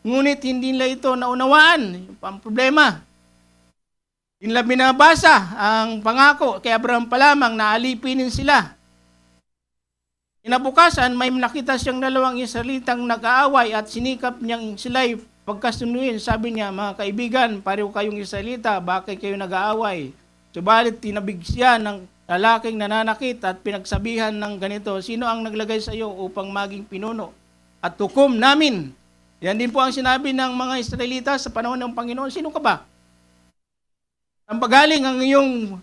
Ngunit hindi nila ito naunawaan. Ang problema, hindi nila binabasa ang pangako kay Abraham pa lamang na alipinin sila. Kinabukasan, may nakita siyang dalawang Israelitang nag-aaway at sinikap niyang sila'y pagkasunuin. Sabi niya, mga kaibigan, pareho kayong Israelita, bakit kayo nag-aaway? Subalit tinabig siya ng lalaking nananakit at pinagsabihan ng ganito, sino ang naglagay sa iyo upang maging pinuno at hukom namin? Yan din po ang sinabi ng mga Israelita sa panahon ng Panginoon, sino ka ba? Ang pagaling ang iyong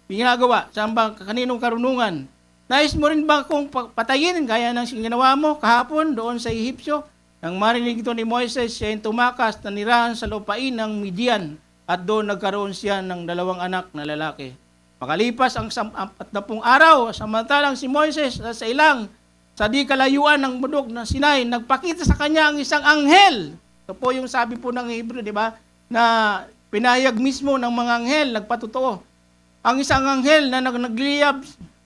ginagawa sa kaninong karunungan? Nais mo rin ba kung patayin gaya ng ginawa mo kahapon doon sa Ehipsyo? Nang marinig ito ni Moises, siya ay tumakas na nirahan sa lupain ng Midian at doon nagkaroon siya ng 2 anak na lalaki. Makalipas ang 40 araw, samantalang si Moises sa ilang sa di kalayuan ng bundok na Sinai, nagpakita sa kanya ang isang anghel. Ito po yung sabi po ng Hebrew, di ba? Na pinahayag mismo ng mga anghel, nagpatotoo. Ang isang anghel na nagliyab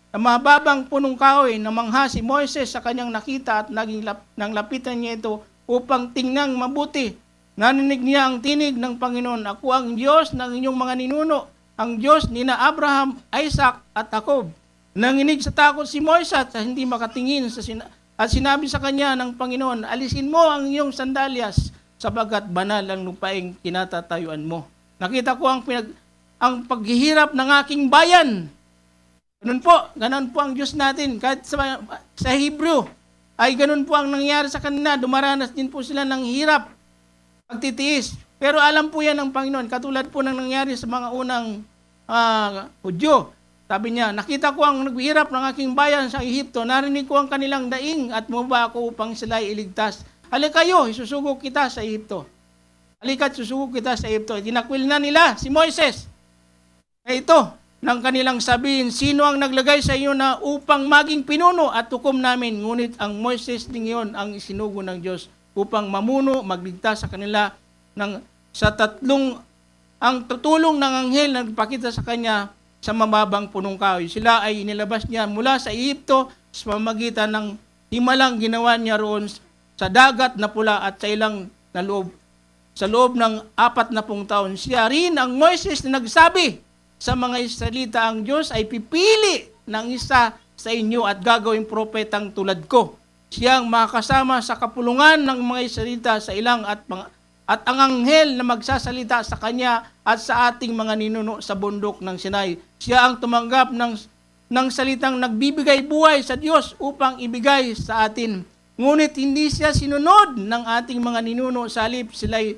na mahababang punong kahoy na mangha si Moises sa kanyang nakita at nang lapitan niya ito upang tingnan mabuti. Naninig niya ang tinig ng Panginoon, ako ang Diyos ng inyong mga ninuno, ang Diyos ni na Abraham, Isaac at Jacob. Nanginig sa takot si Moises at hindi makatingin at sinabi sa kanya ng Panginoon, alisin mo ang iyong sandalyas sapagkat banal ang lupaing kinatatayuan mo. Nakita ko ang paghihirap ng aking bayan. Ganun po ang Diyos natin. Kahit sa Hebrew, ay ganun po ang nangyari sa kanila. Dumaranas din po sila ng hirap, pagtitiis. Pero alam po yan ng Panginoon, katulad po ng nangyari sa mga unang Hudyo. Sabi niya, nakita ko ang naghihirap ng aking bayan sa Ehipto, narinig ko ang kanilang daing at bumaba ako upang sila iligtas. Halika kayo, isusugok kita sa Ehipto. Halika't susugok kita sa Ehipto. Dinakwil na nila si Moises. Ito, nang kanilang sabihin, sino ang naglagay sa iyo na upang maging pinuno at hukom namin? Ngunit ang Moises din yun ang isinugo ng Diyos upang mamuno, magligtas sa kanila ang tutulong ng anghel na nagpakita sa kanya sa mababang punong kahoy. Sila ay inilabas niya mula sa Ehipto sa pamamagitan ng himalang ginawa niya roon sa dagat na pula at sa ilang na loob. Sa loob ng 40 taon, siya rin ang Moises na nagsabi sa mga Israelita, ang Diyos ay pipili ng isa sa inyo at gagawing propetang tulad ko. Siyang makasama sa kapulungan ng mga Israelita sa ilang at ang anghel na magsasalita sa kanya at sa ating mga ninuno sa bundok ng Sinai. Siya ang tumanggap ng salitang nagbibigay buhay sa Diyos upang ibigay sa atin. Ngunit hindi siya sinunod ng ating mga ninuno, sa halip sila'y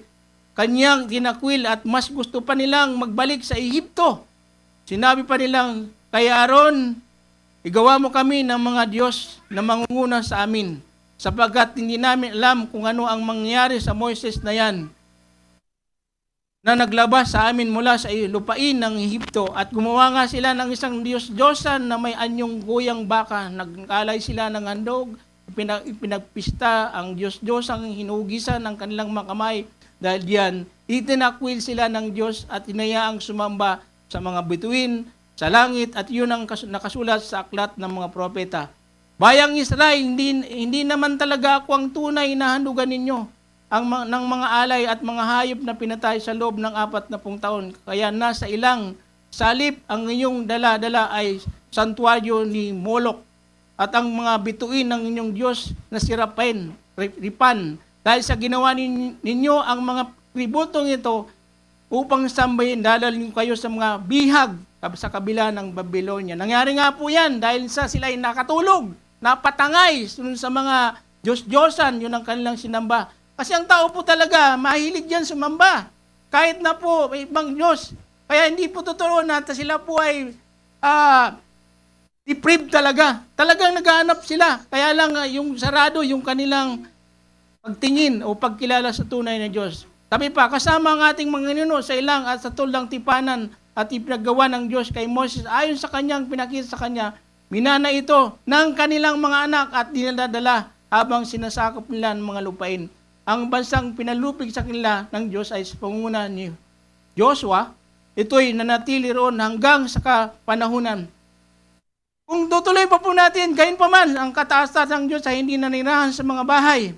kanyang tinakwil at mas gusto pa nilang magbalik sa Ehipto. Sinabi pa nilang, kay Aaron, igawa mo kami ng mga Diyos na mangunguna sa amin, sapagkat hindi namin alam kung ano ang mangyayari sa Moises na yan, na naglabas sa amin mula sa lupain ng Ehipto. At gumawa nga sila ng isang Diyos-Diyosan na may anyong guyang baka. Nagkalay sila ng handog, pinagpista ang Diyos-Diyosang hinugisan ng kanilang mga kamay. Dahil diyan, itinakwil sila ng Diyos at inayaang sumamba sa mga bituin, sa langit, at yun ang nakasulat sa aklat ng mga propeta. Bayang Israel, hindi naman talaga ako ang tunay na handugan ninyo ng mga alay at mga hayop na pinatay sa loob ng 40 taon. Kaya nasa ilang salip ang inyong dala-dala ay santuaryo ni Molok at ang mga bituin ng inyong Diyos na si Ripan. Dahil sa ginawa ninyo ang mga tributong ito, upang sambahin, dadalhin kayo sa mga bihag sa kabila ng Babylonia. Nangyari nga po yan dahil sila ay nakatulog, napatangay sa mga Diyos-Diyosan, yun ang kanilang sinamba. Kasi ang tao po talaga, mahilig yan sumamba. Kahit na po, may ibang Diyos. Kaya hindi po totoo na sila po ay depraved talaga. Talagang naghahanap sila. Kaya lang yung sarado, yung kanilang pagtingin o pagkilala sa tunay na Diyos. Sabi pa, kasama ang ating mga ninuno sa ilang at sa tulang tipanan at ipinagawa ng Diyos kay Moses. Ayon sa kanyang pinakita sa kanya, minana ito ng kanilang mga anak at dinadala habang sinasakop nila ng mga lupain. Ang bansang pinalupig sa kanila ng Diyos ay sa pangunguna ni Joshua. Ito'y nanatili roon hanggang sa kapanahunan. Kung tutuloy pa po natin, gayon pa man, ang kataas-taas ng Diyos ay hindi nanirahan sa mga bahay.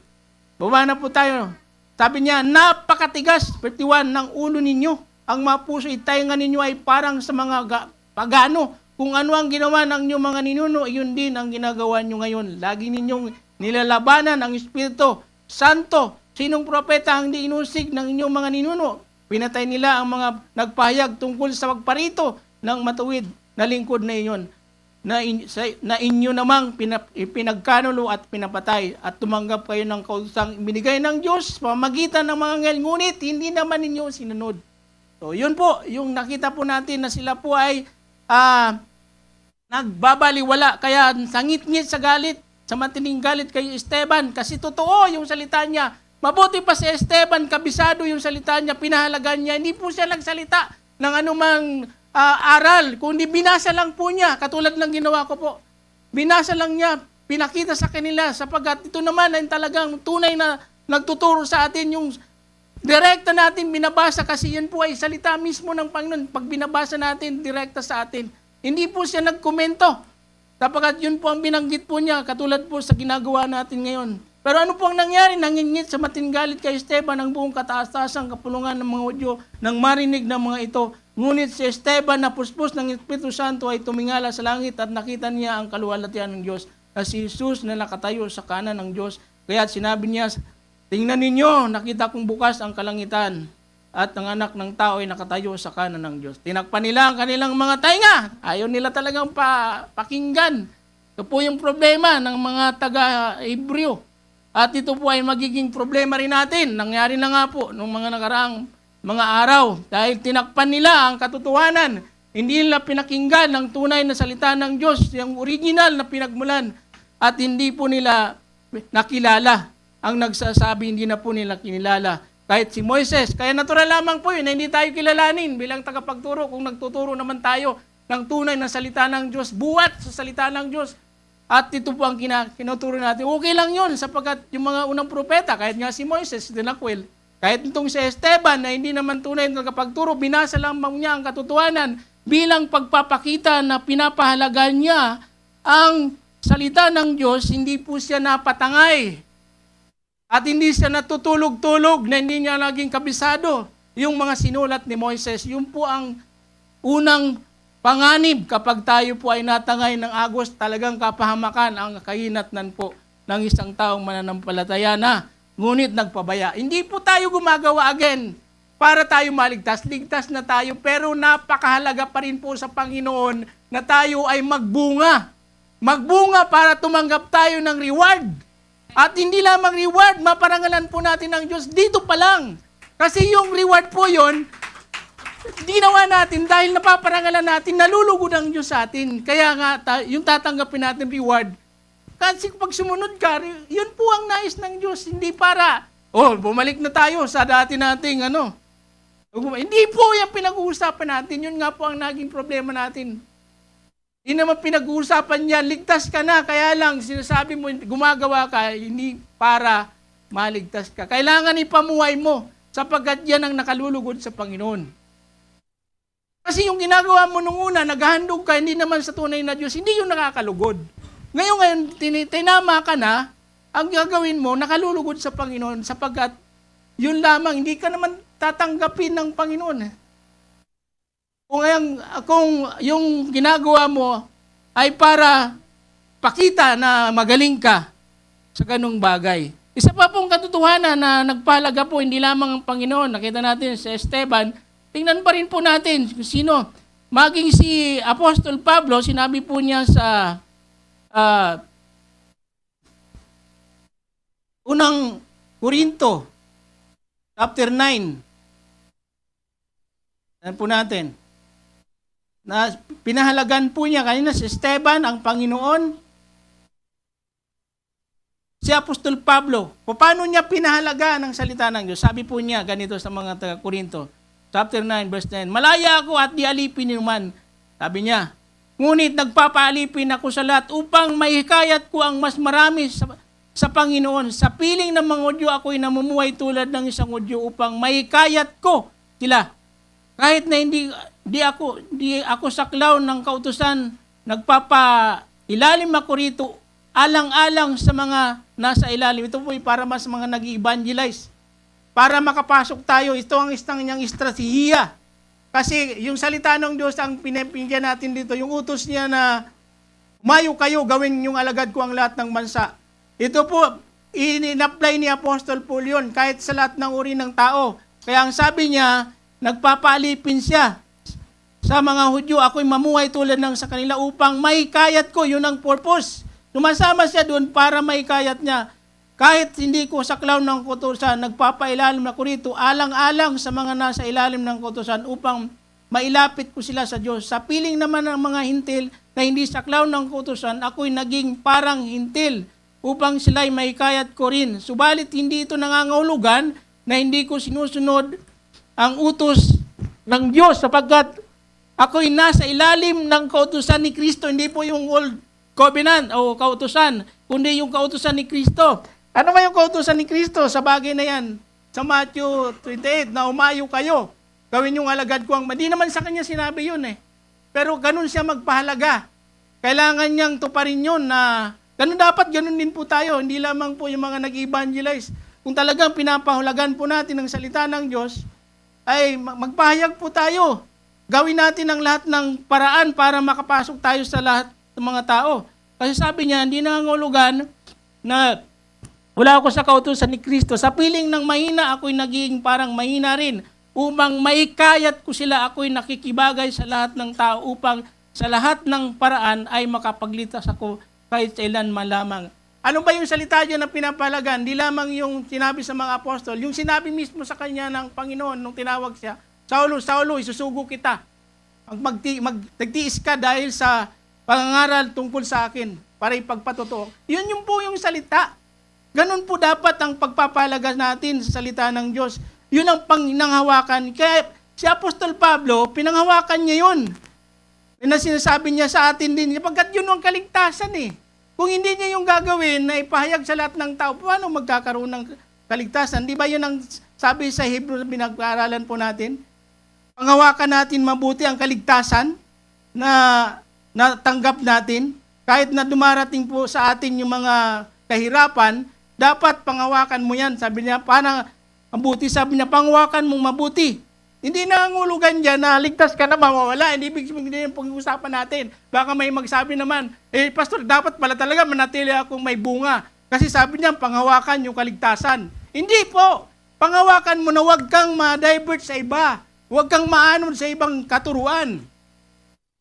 Baba na po tayo. Sabi niya, napakatigas, 31, ng ulo ninyo. Ang mga puso itayngan ninyo ay parang sa mga pagano. kung ano ang ginawa ng inyong mga ninuno, yun din ang ginagawa nyo ngayon. Lagi ninyong nilalabanan ang Espiritu Santo. Sinong propeta ang di inusig ng inyong mga ninuno? Pinatay nila ang mga nagpahayag tungkol sa pagparito ng matuwid na lingkod na iyon, na inyo namang pinagkanulo at pinapatay, at tumanggap kayo ng kautosang binigay ng Diyos pamagitan ng mga anghel, ngunit hindi naman ninyo sinunod. So, yun po, yung nakita po natin na sila po ay nagbabaliwala, kaya sangit-ngit sa galit, sa matinding galit kay Esteban, kasi totoo yung salita niya. Mabuti pa si Esteban, kabisado yung salita niya, pinahalagan niya, hindi po siya nagsalita ng anumang aral, kundi binasa lang po niya, katulad ng ginawa ko po. Binasa lang niya, pinakita sa kanila, sapagkat ito naman ay talagang tunay na nagtuturo sa atin, yung direkta natin binabasa, kasi yun po ay salita mismo ng Panginoon. Pag binabasa natin, direkta sa atin. Hindi po siya nagkomento, sapagkat yun po ang binanggit po niya, katulad po sa ginagawa natin ngayon. Pero ano po ang nangyari? Nangingit sa matinding kay Esteban ang buong kataas-taasang kapulungan ng mga Hudyo nang marinig ng mga ito. Ngunit si Esteban na puspos ng Espiritu Santo ay tumingala sa langit at nakita niya ang kaluwalhatian ng Diyos, na si Jesus na nakatayo sa kanan ng Diyos. Kaya sinabi niya, tingnan ninyo, nakita kong bukas ang kalangitan at ang anak ng tao ay nakatayo sa kanan ng Diyos. Tinakpan nila ang kanilang mga tainga. Ayaw nila talagang pakinggan. Ito po yung problema ng mga taga-Hebreo. At ito po ay magiging problema rin natin. Nangyari na nga po noong mga nakaraang mga araw. Dahil tinakpan nila ang katotohanan. Hindi nila pinakinggan ang tunay na salita ng Diyos, yung original na pinagmulan. At hindi po nila nakilala. Ang nagsasabi, hindi na po nila kinilala. Kahit si Moises. Kaya natural lamang po yun na hindi tayo kilalanin bilang tagapagturo kung nagtuturo naman tayo ng tunay na salita ng Diyos. Buwat sa salita ng Diyos. At ito po ang kinuturo natin. Okay lang yun sapagkat yung mga unang propeta, kahit nga si Moises, si Dinakwel, kahit itong si Esteban na hindi naman tunay na tagapagturo, binasa lamang niya ang katotohanan bilang pagpapakita na pinapahalagan niya ang salita ng Diyos, hindi po siya napatangay. At hindi siya natutulog-tulog na hindi niya naging kabisado. Yung mga sinulat ni Moises, yun po ang unang panganib kapag tayo po ay natangay ng agos, talagang kapahamakan ang kahinatnan po ng isang taong mananampalataya na ngunit nagpabaya. Hindi po tayo gumagawa again para tayo maligtas. Ligtas na tayo, pero napakahalaga pa rin po sa Panginoon na tayo ay magbunga. Magbunga para tumanggap tayo ng reward. At hindi lamang reward, maparangalan po natin ng Diyos dito pa lang. Kasi yung reward po yon, ginawa natin dahil napaparangalan natin, nalulugod ang Diyos sa atin. Kaya nga, yung tatanggapin natin reward, kasi pag sumunod ka, yun po ang nais ng Diyos. Hindi para, bumalik na tayo sa dati nating Hindi po yung pinag-uusapan natin. Yun nga po ang naging problema natin. Hindi naman pinag-uusapan yan. Ligtas ka na, kaya lang sinasabi mo, gumagawa ka, hindi para maligtas ka. Kailangan ipamuhay mo sapagkat yan ang nakalulugod sa Panginoon. Kasi yung ginagawa mo nung una, naghahandog ka, hindi naman sa tunay na Diyos, hindi yung nakakalugod. Ngayon, tinama ka na, ang gagawin mo, nakalulugod sa Panginoon sapagkat yun lamang, hindi ka naman tatanggapin ng Panginoon. Kung yung ginagawa mo ay para pakita na magaling ka sa ganung bagay. Isa pa pong katotohanan na nagpahalaga po, hindi lamang ang Panginoon. Nakita natin sa Esteban, tingnan pa rin po natin kung sino. Maging si Apostol Pablo, sinabi po niya sa unang Korinto, chapter 9. Tingnan po natin. Na pinahalagan po niya kanina si Esteban, ang Panginoon. Si Apostol Pablo, paano niya pinahalaga ng salita ng Diyos? Sabi po niya ganito sa mga taga-Korinto. Chapter 9, verse 10. Malaya ako at di alipin ninuman. Sabi niya, ngunit nagpapaalipin ako sa lahat upang maihikayat ko ang mas marami sa Panginoon. Sa piling ng mga Hudyo, ako'y namumuhay tulad ng isang Hudyo upang maihikayat ko sila. Kahit na hindi ako saklaw ng kautusan, nagpapailalim ako rito, alang-alang sa mga nasa ilalim. Ito po ay para mas mga nag-evangelize. Para makapasok tayo, ito ang isang niyang estratehiya. Kasi yung salita ng Diyos ang pinapinggan natin dito, yung utos niya na umayo kayo, gawin yung alagad ko ang lahat ng bansa. Ito po, in-apply ni Apostol Paul yun, kahit sa lahat ng uri ng tao. Kaya ang sabi niya, nagpapaalipin siya sa mga Hudyo, ako'y mamuhay tulad ng sa kanila upang maikayat ko, yun ang purpose. Sumasama siya doon para maikayat niya. Kahit hindi ko saklaw ng kautusan, nagpapailalim ako rito, alang-alang sa mga nasa ilalim ng kautusan upang mailapit ko sila sa Diyos. Sa piling naman ng mga hintil na hindi saklaw ng kautusan, ako'y naging parang hintil upang sila'y maikayat ko rin. Subalit hindi ito nangangahulugan na hindi ko sinusunod ang utos ng Diyos sapagkat ako'y nasa ilalim ng kautusan ni Kristo, hindi po yung old covenant o kautusan, kundi yung kautusan ni Kristo. Ano ba yung kautusan ni Kristo sa bagay na yan? Sa Matthew 28, na umayo kayo, gawin yung alagad ko ang... Di naman sa kanya sinabi yun eh. Pero ganun siya magpahalaga. Kailangan niyang tuparin yun na... Ganun dapat, ganun din po tayo. Hindi lamang po yung mga nag-evangelize. Kung talagang pinapahulagan po natin ang salita ng Diyos, ay magpahayag po tayo. Gawin natin ang lahat ng paraan para makapasok tayo sa lahat ng mga tao. Kasi sabi niya, hindi nangangahulugan na wala ako sa kautusan ni Kristo. Sa piling ng mahina, ako'y naging parang mahina rin. Upang maikayat ko sila, ako'y nakikibagay sa lahat ng tao upang sa lahat ng paraan ay makapaglitas ako kahit sa ilan man lamang. Ano ba yung salita niya na pinapahalagan? Di lamang yung sinabi sa mga apostol, yung sinabi mismo sa kanya ng Panginoon nung tinawag siya, Saulo, Saulo, isusugo kita. Nagtiis ka dahil sa pangangaral tungkol sa akin para ipagpatotoo. Yun yung po yung salita. Ganun po dapat ang pagpapahalaga natin sa salita ng Diyos. Yun ang pinanghawakan. Kaya si Apostol Pablo, pinanghawakan niya yun. Na sinasabi niya sa atin din, pagkat yun ang kaligtasan eh. Kung hindi niya yung gagawin na ipahayag sa lahat ng tao, paano magkakaroon ng kaligtasan? Di ba yun ang sabi sa Hebrew na pinag-aaralan po natin? Panghawakan natin mabuti ang kaligtasan na natanggap natin. Kahit na dumarating po sa atin yung mga kahirapan, dapat panghawakan mo yan. Sabi niya, paano mabuti? Sabi niya, panghawakan mong mabuti. Hindi nangangulugan dyan na ligtas ka na mawawala. Hindi ibig sabihin yung pag-uusapan natin. Baka may magsabi naman, pastor, dapat pala talaga manatili akong may bunga. Kasi sabi niya, panghawakan yung kaligtasan. Hindi po. Panghawakan mo na huwag kang ma-divert sa iba. Huwag kang maanod sa ibang katuruan.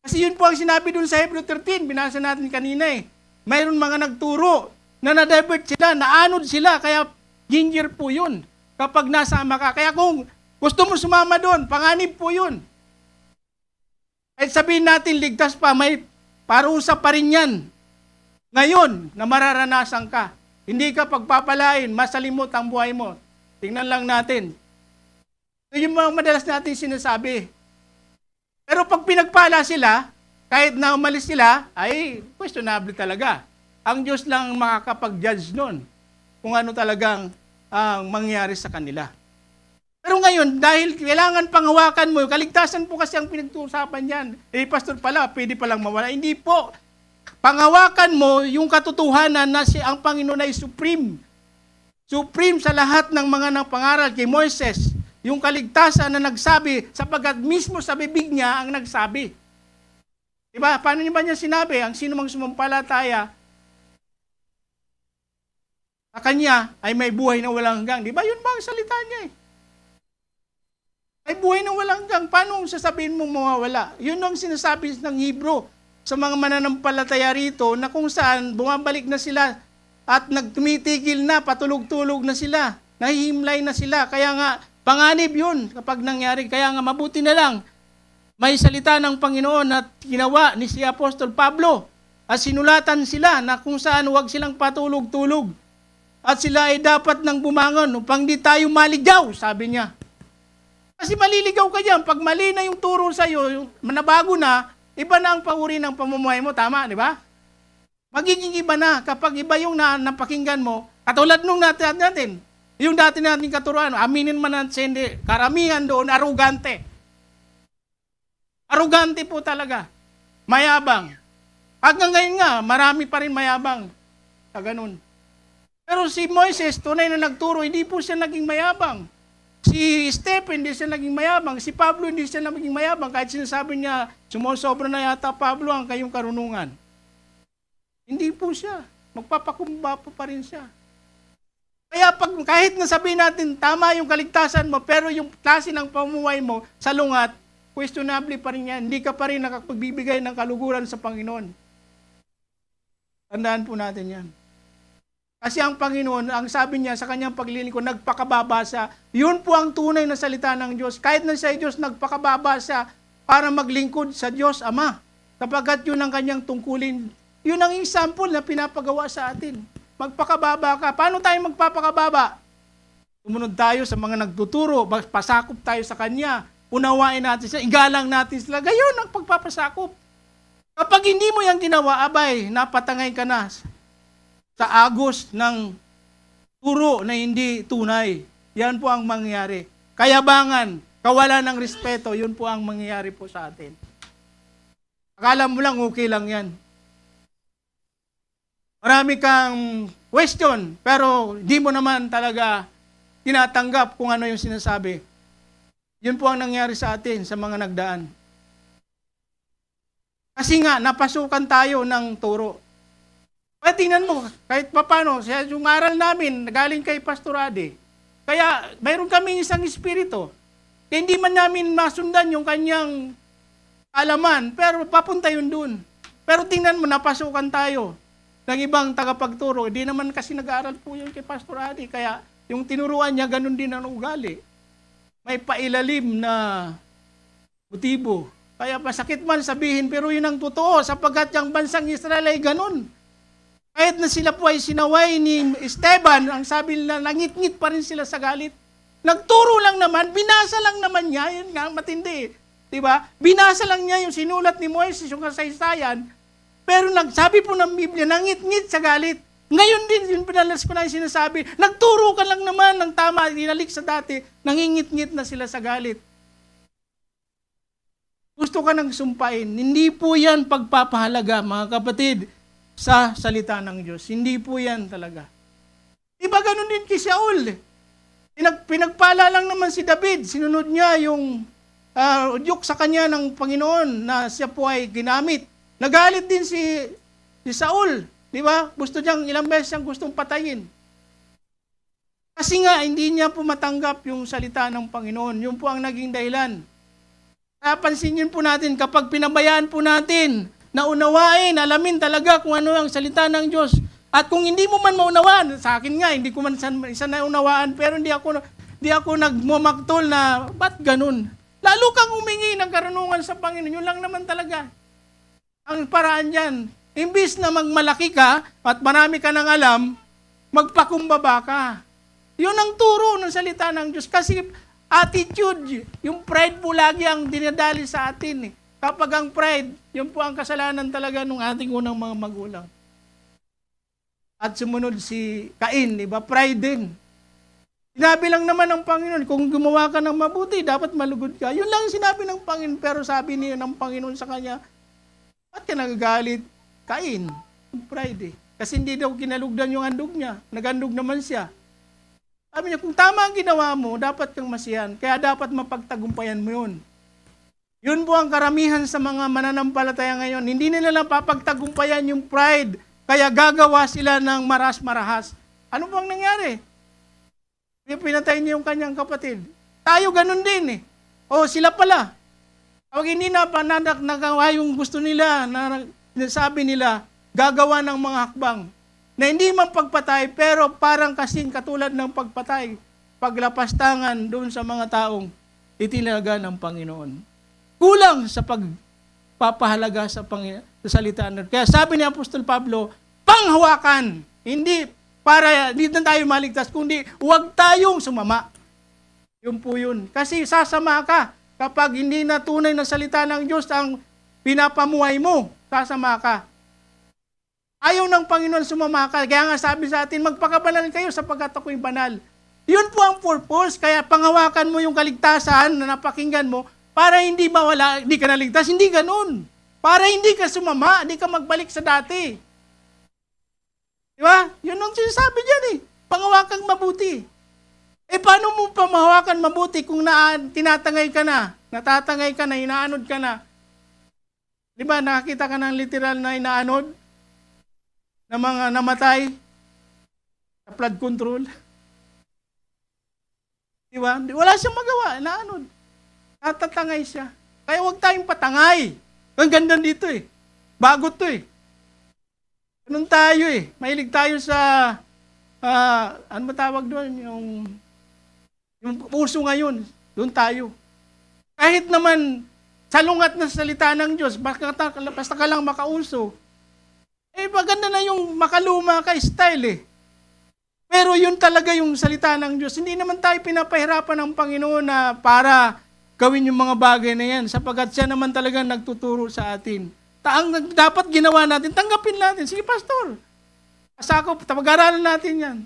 Kasi yun po ang sinabi dun sa Hebrew 13, binasa natin kanina eh. Mayroon mga nagturo na na-divert sila, naanod sila, kaya ginger po yun kapag nasama ka. Kaya kung gusto mo sumama doon, panganib po yun. At sabihin natin, ligtas pa, may parusa pa rin yan. Ngayon, na mararanasan ka. Hindi ka pagpapalain, masalimot ang buhay mo. Tingnan lang natin. Ito yung mga madalas natin sinasabi. Pero pag pinagpala sila, kahit na umalis sila, ay questionable talaga. Ang Diyos lang makakapag-judge nun kung ano talagang mangyari sa kanila. Pero ngayon, dahil kailangan panghawakan mo, kaligtasan po kasi ang pinag-uusapan yan. Pastor pala, pwede palang mawala. Hindi po. Panghawakan mo yung katotohanan na ang Panginoon ay supreme. Supreme sa lahat ng mga napangaral kay Moises. Yung kaligtasan na nagsabi, sapagkat mismo sa bibig niya ang nagsabi. Diba? Paano niya ba niya sinabi? Ang sino mang sumampalataya sa kanya ay may buhay na walang hanggang. Diba? Yun ba ang salita niya eh? Ay buhay na walang hanggang. Paano sasabihin mong mawawala? Yun ang sinasabi ng Hebrew sa mga mananampalataya rito na kung saan bumabalik na sila at nagtumitigil na, patulog-tulog na sila, nahihimlay na sila. Kaya nga, panganib yun kapag nangyari. Kaya nga mabuti na lang, may salita ng Panginoon at ginawa ni si Apostol Pablo at sinulatan sila na kung saan huwag silang patulog-tulog at sila ay dapat nang bumangon upang di tayo maligaw, sabi niya. Kasi maliligaw ka dyan. Pag mali na yung turo sa'yo, nabago na, iba na ang pauri ng pamumuhay mo. Tama, di ba? Magiging iba na kapag iba yung napakinggan mo. Katulad nung natin, yung dati natin katuruan, aminin man natin, hindi, karamihan doon, arugante. Arugante po talaga. Mayabang. Hanggang ngayon nga, marami pa rin mayabang. Ganun. Pero si Moises, tunay na nagturo, hindi po siya naging mayabang. Si Stephen, hindi siya naging mayabang. Si Pablo, hindi siya naging mayabang. Kahit sinasabi niya, sumusobra na yata Pablo ang kayong karunungan. Hindi po siya. Magpapakumbaba pa rin siya. Kaya kahit nasabihin natin, tama yung kaligtasan mo, pero yung klase ng pamumuhay mo sa lungat, questionable pa rin yan. Hindi ka pa rin nakapagbibigay ng kaluguran sa Panginoon. Tandaan po natin yan. Kasi ang Panginoon, ang sabi niya sa kanyang paglilingkod, nagpakababa siya. Yun po ang tunay na salita ng Diyos. Kahit na siya Diyos, nagpakababa siya para maglingkod sa Diyos Ama. Sapagkat yun ang kanyang tungkulin. Yun ang example na pinapagawa sa atin. Magpakababa ka. Paano tayo magpapakababa? Sumunod tayo sa mga nagtuturo. Pasakop tayo sa Kanya. Unawain natin sila. Igalang natin sila. Gayon ang pagpapasakop. Kapag hindi mo yung ginawa, abay, napatangay ka na sa agos ng turo na hindi tunay. Yan po ang mangyayari. Kayabangan, kawalan ng respeto, yun po ang mangyayari po sa atin. Akala mo lang, okay lang yan. Marami kang question, pero di mo naman talaga tinatanggap kung ano yung sinasabi. Yun po ang nangyari sa atin, sa mga nagdaan. Kasi nga, napasukan tayo ng turo. Kaya tingnan mo, kahit papano, yung aral namin, galing kay Pastor Ade. Kaya, mayroon kami isang espiritu. Kaya hindi man namin masundan yung kanyang alaman, pero papunta yun dun. Pero tingnan mo, napasukan tayo ng ibang tagapagturo. Hindi naman kasi nag-aaral po yun kay Pastor Ade. Kaya, yung tinuruan niya, ganun din ang ugali. May pailalim na motibo. Kaya masakit man sabihin, pero yun ang totoo, sapagkat yung bansang Israel ay ganun. Kahit na sila po ay sinaway ni Esteban, ang sabi nila, nangit-ngit pa rin sila sa galit. Nagturo lang naman, binasa lang naman niya, yun nga, matindi. Diba? Binasa lang niya yung sinulat ni Moises, yung kasaysayan, pero nagsabi po ng Biblia, nangit-ngit sa galit. Ngayon din, yung pinalas ko na yung sinasabi, nagturo ka lang naman ng tama, dinalik sa dati, nangingit-ngit na sila sa galit. Gusto ka nang sumpain, hindi po yan pagpapahalaga, mga kapatid, sa salita ng Diyos. Hindi po yan talaga. Diba ganun din kay Saul? Pinagpala lang naman si David. Sinunod niya yung udyok sa kanya ng Panginoon na siya po ay ginamit. Nagalit din si Saul. Diba? Gusto niyang, ilang beses siyang gustong patayin. Kasi nga, hindi niya po matanggap yung salita ng Panginoon. Yun po ang naging dahilan. Pansinin po natin, kapag pinabayaan po natin, na unawain, alamin talaga kung ano ang salita ng Diyos. At kung hindi mo man maunawaan, sa akin nga, hindi ko man isa naunawaan, pero hindi ako nagmamaktol na, ba't ganun? Lalo kang humingi ng karunungan sa Panginoon, yun lang naman talaga. Ang paraan dyan, imbis na magmalaki ka, at marami ka ng alam, magpakumbaba ka. Yun ang turo ng salita ng Diyos. Kasi attitude, yung pride po lagi ang dinadali sa atin eh. Kapag ang pride, yun po ang kasalanan talaga ng ating unang mga magulang. At sumunod si Cain, diba? Pride din. Sinabi lang naman ng Panginoon, kung gumawa ka ng mabuti, dapat malugod ka. Yun lang sinabi ng Panginoon, pero sabi niya ng Panginoon sa kanya, ba't ka nagagalit? Cain, pride eh. Kasi hindi daw kinalugdan yung handog niya. Nagandog naman siya. Sabi niya, kung tama ang ginawa mo, dapat kang masiyahan. Kaya dapat mapagtagumpayan mo yun. Yun po ang karamihan sa mga mananampalataya ngayon. Hindi nila napapagtagumpayan yung pride. Kaya gagawa sila ng maras-marahas. Ano bang nangyari? Pinatay niya yung kanyang kapatid. Tayo ganun din eh. O sila pala. Pag hindi na nagawa yung gusto nila, na sabi nila, gagawa ng mga hakbang. Na hindi man pagpatay, pero parang kasing katulad ng pagpatay. Paglapastangan doon sa mga taong itinaga ng Panginoon. Kulang sa pagpapahalaga sa salita ng Diyos. Kaya sabi ni Apostol Pablo, panghawakan. Hindi para hindi na tayo maligtas, kundi huwag tayong sumama. Yun po yun. Kasi sasama ka kapag hindi na tunay na salita ng Diyos ang pinapamuhay mo. Sasama ka. Ayaw ng Panginoon sumama ka. Kaya nga sabi sa atin, magpakabanal kayo sapagkat ako'y banal. Yun po ang purpose. Kaya panghawakan mo yung kaligtasan na napakinggan mo, para hindi mawala, hindi ka naligtas, hindi ganun. Para hindi ka sumama, hindi ka magbalik sa dati. Di ba? Yun ang sinasabi dyan eh. Pangawakang mabuti. Paano mo pa mahawakan mabuti kung tinatangay ka na, natatangay ka na, inaanod ka na? Di ba, nakakita ka ng literal na inaanod? Na mga namatay? Sa flood control? Di ba? Wala siyang magawa, inaanod. Natatangay siya. Kaya huwag tayong patangay. Ang ganda dito eh. Bago to eh. Ganun tayo eh. Mahilig tayo sa, ano ba tawag doon? Yung puso ngayon, doon tayo. Kahit naman, salungat na salita ng Diyos, basta ka lang makauso, maganda na yung makaluma ka style eh. Pero yun talaga yung salita ng Diyos. Hindi naman tayo pinapahirapan ng Panginoon na para gawin yung mga bagay na yan, sapagkat siya naman talaga nagtuturo sa atin. Ang dapat ginawa natin, tanggapin natin. Sige, Pastor, asako, pag-aralan natin yan.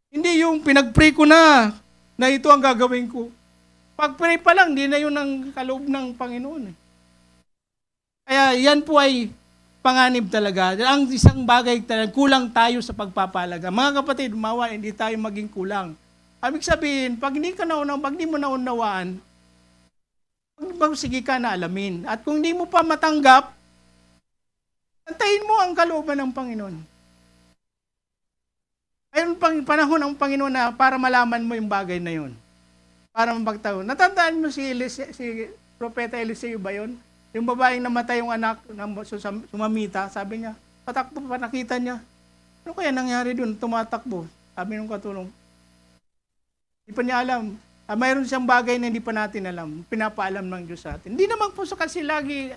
Hindi yung pinag-pray ko na ito ang gagawin ko. Pag-pray pa lang, hindi na yun ang kaloob ng Panginoon. Kaya yan po ay panganib talaga. Ang isang bagay talaga, kulang tayo sa pagpapalaga. Mga kapatid, mawa, hindi tayo maging kulang. Ibig sabihin, pag hindi mo naunawaan, sige ka na alamin. At kung hindi mo pa matanggap, antayin mo ang kalooban ng Panginoon. Ayun pang panahon ng Panginoon na para malaman mo yung bagay na yun. Para mapagtaon. Natandaan mo si Propeta Eliseo ba yun? Yung babaeng namatay yung anak ng sumamita, sabi niya, patakbo pa, nakita niya. Ano kaya nangyari doon? Tumatakbo. Sabi ng katulong. Hindi pa niya alam. Mayroon siyang bagay na hindi pa natin alam. Pinapaalam ng Diyos sa atin. Hindi naman po sa kasi lagi.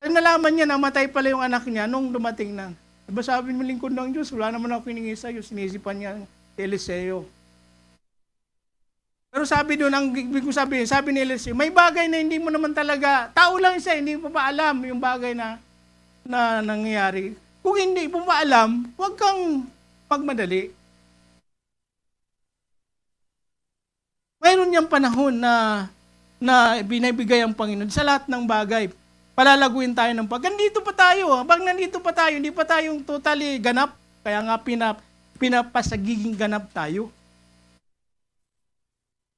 Nalaman niya, namatay pala yung anak niya nung dumating na. Diba sabi mo lingkod ng Diyos, wala naman ako hiningi sa'yo, sinisipan niya si Eliseo. Pero sabi doon, ang ibig ko sabihin, sabi ni Eliseo, may bagay na hindi mo naman talaga, tao lang siya, hindi mo pa alam yung bagay na nangyayari. Kung hindi mo pa alam, huwag kang magmadali. Mayroon niyang panahon na binibigay ang Panginoon sa lahat ng bagay. Palalaguin tayo ng nandito pa tayo. Habang nandito pa tayo, hindi pa tayong totally ganap. Kaya nga pinapasagiging ganap tayo.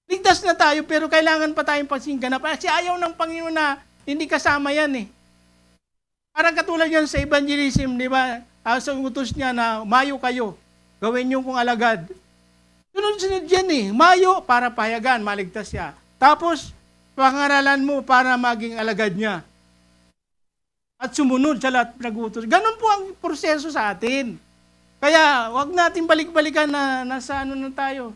Ligtas na tayo, pero kailangan pa tayong pagsing ganap. Kasi ayaw ng Panginoon na hindi kasama yan eh. Parang katulad yan sa evangelism, di ba? Sa utos niya na mayo kayo, gawin niyo kung alagad. Sunod-sunod yan eh. Mayo para payagan, maligtas siya. Tapos, pangaralan mo para maging alagad niya. At sumunod sa lahat pinag-utos. Ganun po ang proseso sa atin. Kaya, wag natin balik-balikan na nasa ano na tayo.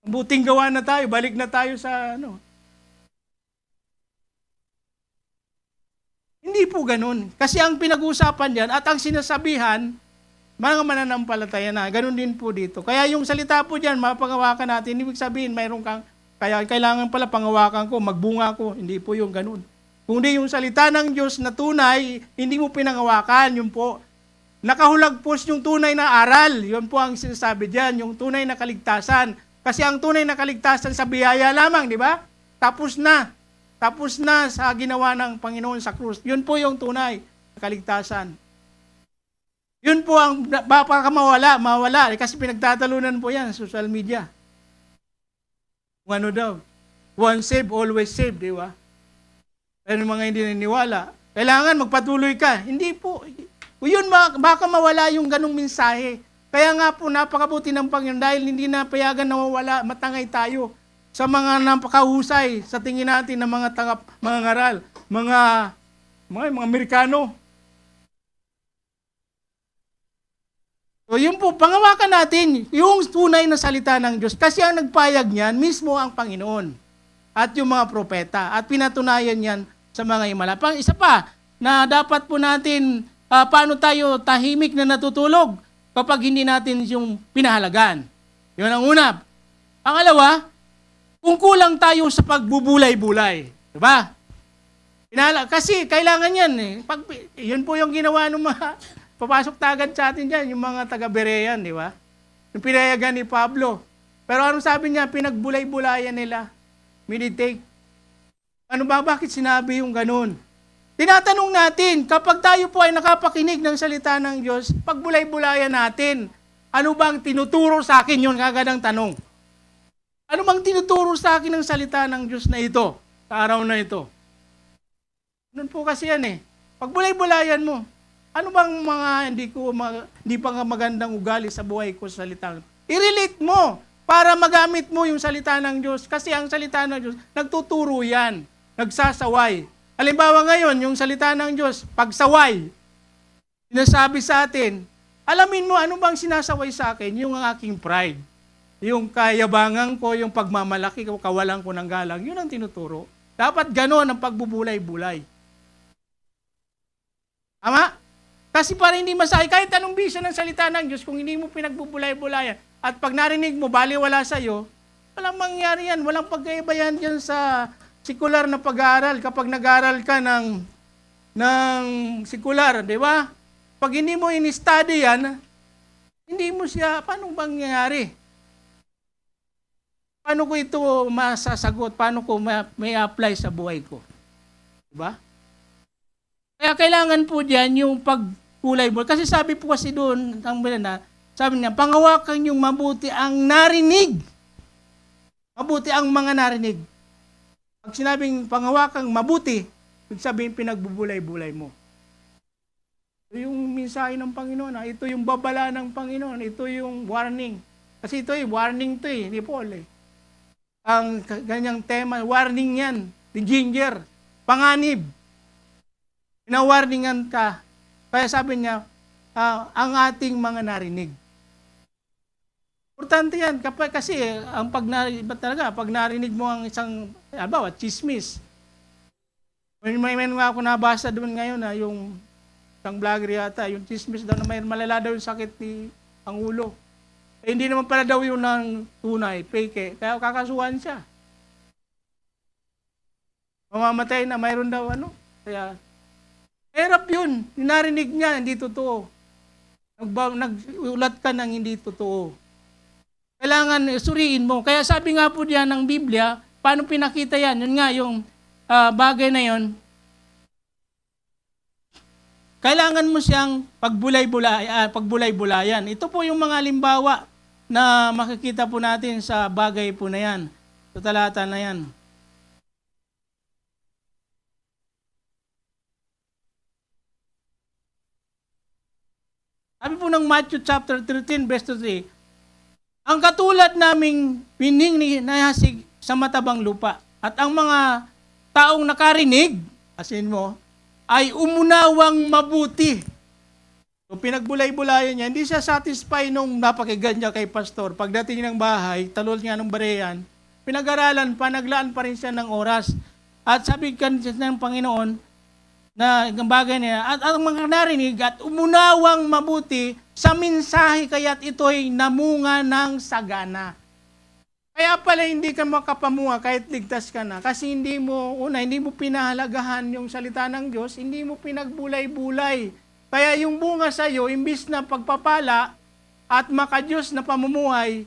Buting gawa na tayo, balik na tayo sa ano. Hindi po ganun. Kasi ang pinag-uusapan diyan at ang sinasabihan, mga mananampalataya na, ganun din po dito. Kaya yung salita po diyan, mapangawakan natin, ibig sabihin, mayroon kang, kaya kailangan pala pangawakan ko, magbunga ko, hindi po yung ganun. Kundi yung salita ng Diyos na tunay, hindi mo pinangawakan, yun po. Nakahulagpos yung tunay na aral, yun po ang sinasabi diyan, yung tunay na kaligtasan. Kasi ang tunay na kaligtasan sa biyaya lamang, di ba? Tapos na. Tapos na sa ginawa ng Panginoon sa krus. Yun po yung tunay na kaligtasan. Yun po ang baka mawala. Kasi pinagtatalunan po yan sa social media. Kung ano daw? Once saved, always saved, di ba? Pero mga hindi naniniwala, kailangan magpatuloy ka. Hindi po. Yun, baka mawala yung ganong mensahe. Kaya nga po, napakabuti ng Panginoon dahil hindi na payagan na mawala, matangay tayo sa mga napakahusay sa tingin natin ng mga ngaral, mga Amerikano. So yun po, pangawakan natin yung tunay na salita ng Diyos. Kasi ang nagpayag niyan, mismo ang Panginoon at yung mga propeta. At pinatunayan yan sa mga himala. Isa pa, na dapat po natin, paano tayo tahimik na natutulog kapag hindi natin yung pinahalagan. Yun ang una. Pangalawa, kung kulang tayo sa pagbubulay-bulay. Diba? Kasi kailangan yan eh. Yun po yung ginawa ng mga papasok tagad sa atin dyan, yung mga taga-Berean, di ba? Yung pinayagan ni Pablo. Pero anong sabi niya? Pinagbulay-bulayan nila. Meditate. Ano ba? Bakit sinabi yung ganun? Tinatanong natin, kapag tayo po ay nakapakinig ng salita ng Diyos, pagbulay-bulayan natin. Ano bang tinuturo sa akin yun? Kagadang tanong. Ano bang tinuturo sa akin ng salita ng Diyos na ito? Sa araw na ito? Ganun po kasi yan eh. Pagbulay-bulayan mo, ano bang mga hindi pa nga magandang ugali sa buhay ko sa salita? I-relate mo para magamit mo yung salita ng Diyos. Kasi ang salita ng Diyos, nagtuturo yan. Nagsasaway. Halimbawa ngayon, yung salita ng Diyos, pagsaway, sinasabi sa atin, alamin mo, ano bang sinasaway sa akin? Yung aking pride. Yung kayabangan ko, yung pagmamalaki ko, kawalan ko ng galang, yun ang tinuturo. Dapat gano'n ang pagbubulay-bulay. Ama? Kasi para hindi masakit, kahit anong bisa ng salita ng Diyos, kung hindi mo pinagbubulay-bulayan, at pag narinig mo, baliwala sa'yo, walang mangyari yan, walang pagkaibayan dyan sa sekular na pag-aaral. Kapag nag-aaral ka ng sekular, di ba? Pag hindi mo in-study yan, hindi mo siya, paano bang nangyayari? Paano ko ito masasagot? Paano ko may apply sa buhay ko? Di ba? Kaya kailangan po diyan yung pagkulay-bulay. Kasi sabi po kasi doon, sabi niya, pangawakan yung mabuti ang narinig. Mabuti ang mga narinig. Pag sinabing pangawakang mabuti, ibig sabihin pinagbubulay-bulay mo. Ito yung mensahe ng Panginoon. Ito yung babala ng Panginoon. Ito yung warning. Kasi ito warning to ni Paul Ang ganyang tema, warning yan. Ni Ginger. Panganib. Pinawarningan ka. Kaya sabi niya, ang ating mga narinig. Importante yan. Kasi ang pag narinig mo ang isang, chismis. May ako nabasa doon ngayon yung isang vlogger yata, yung chismis daw na may malala daw yung sakit ni Pangulo. Hindi naman pala daw yun ng tunay, fake kaya kakasuhan siya. Mamamatay na, mayroon daw Kaya, hirap yun. Narinig niya, hindi totoo. Nag-ulat ka ng hindi totoo. Kailangan suriin mo. Kaya sabi nga po diyan ng Biblia, paano pinakita yan? Yun nga, yung bagay na yun, kailangan mo siyang pagbulay-bulayan. Ito po yung mga halimbawa na makikita po natin sa bagay po na yan, sa talata na yan. Sabi po ng Matthew chapter 13, verse 3, ang katulad naming pining ni nahasig sa matabang lupa at ang mga taong nakarinig, asin mo, ay umunawang mabuti. So pinagbulay-bulayan niya, hindi siya satisfy nung napakinggan niya kay pastor. Pagdating ng bahay, talol niya ng bareyan, pinag-aralan pa, naglaan pa rin siya ng oras. At sabi ng Panginoon, na ang bagay niya, at ang mga narinig at umunawang mabuti sa mensahe kaya't ito'y namunga ng sagana. Kaya pala hindi ka makapamunga kahit ligtas ka na kasi hindi mo pinahalagahan yung salita ng Diyos, hindi mo pinagbulay-bulay. Kaya yung bunga sa iyo, imbis na pagpapala at maka-Diyos na pamumuhay,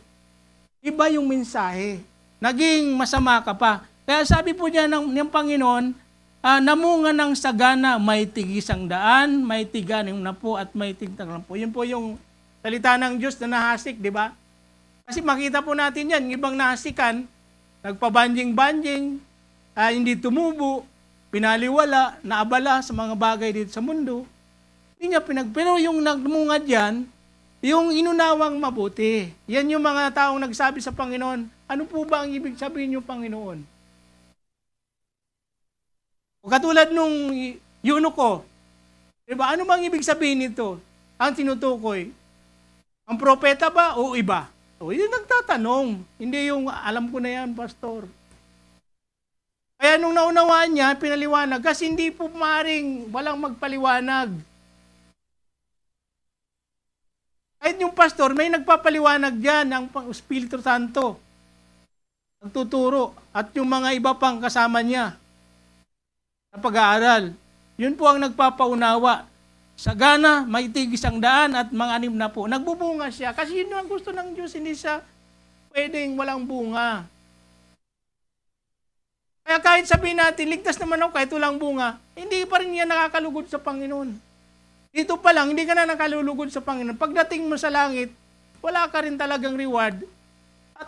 iba yung mensahe. Naging masama ka pa. Kaya sabi po niya ng Panginoon, namunga ng sagana, may tig-100, may tig-60 at may tig-30. Yun po yung salita ng Diyos na nahasik, di ba? Kasi makita po natin yan, ibang nahasikan, nagpabanjing-banjing, hindi tumubo, pinaliwala, naabala sa mga bagay dito sa mundo. Hindi niya pero yung nagmunga dyan, yung inunawang mabuti. Yan yung mga taong nagsabi sa Panginoon, ano po ba ang ibig sabihin yung Panginoon? O katulad nung eunuko, diba? Ano bang ibig sabihin nito? Ang tinutukoy, ang propeta ba o iba? So, yun nagtatanong. Hindi yung alam ko na yan, pastor. Kaya nung naunawaan niya, pinaliwanag, kasi hindi po maaaring walang magpaliwanag. Kahit yung pastor, may nagpapaliwanag dyan, ang Espiritu Santo. Nagtuturo. At yung mga iba pang kasama niya sa pag-aaral. Yun po ang nagpapaunawa. Sagana, may tig-100 at mga 60. Nagbubunga siya. Kasi yun ang gusto ng Diyos. Hindi siya pwedeng walang bunga. Kaya kahit sabihin natin, ligtas naman ako kahit walang bunga, hindi pa rin yan nakakalugod sa Panginoon. Dito pa lang, hindi ka na nakalulugod sa Panginoon. Pagdating mo sa langit, wala ka rin talagang reward,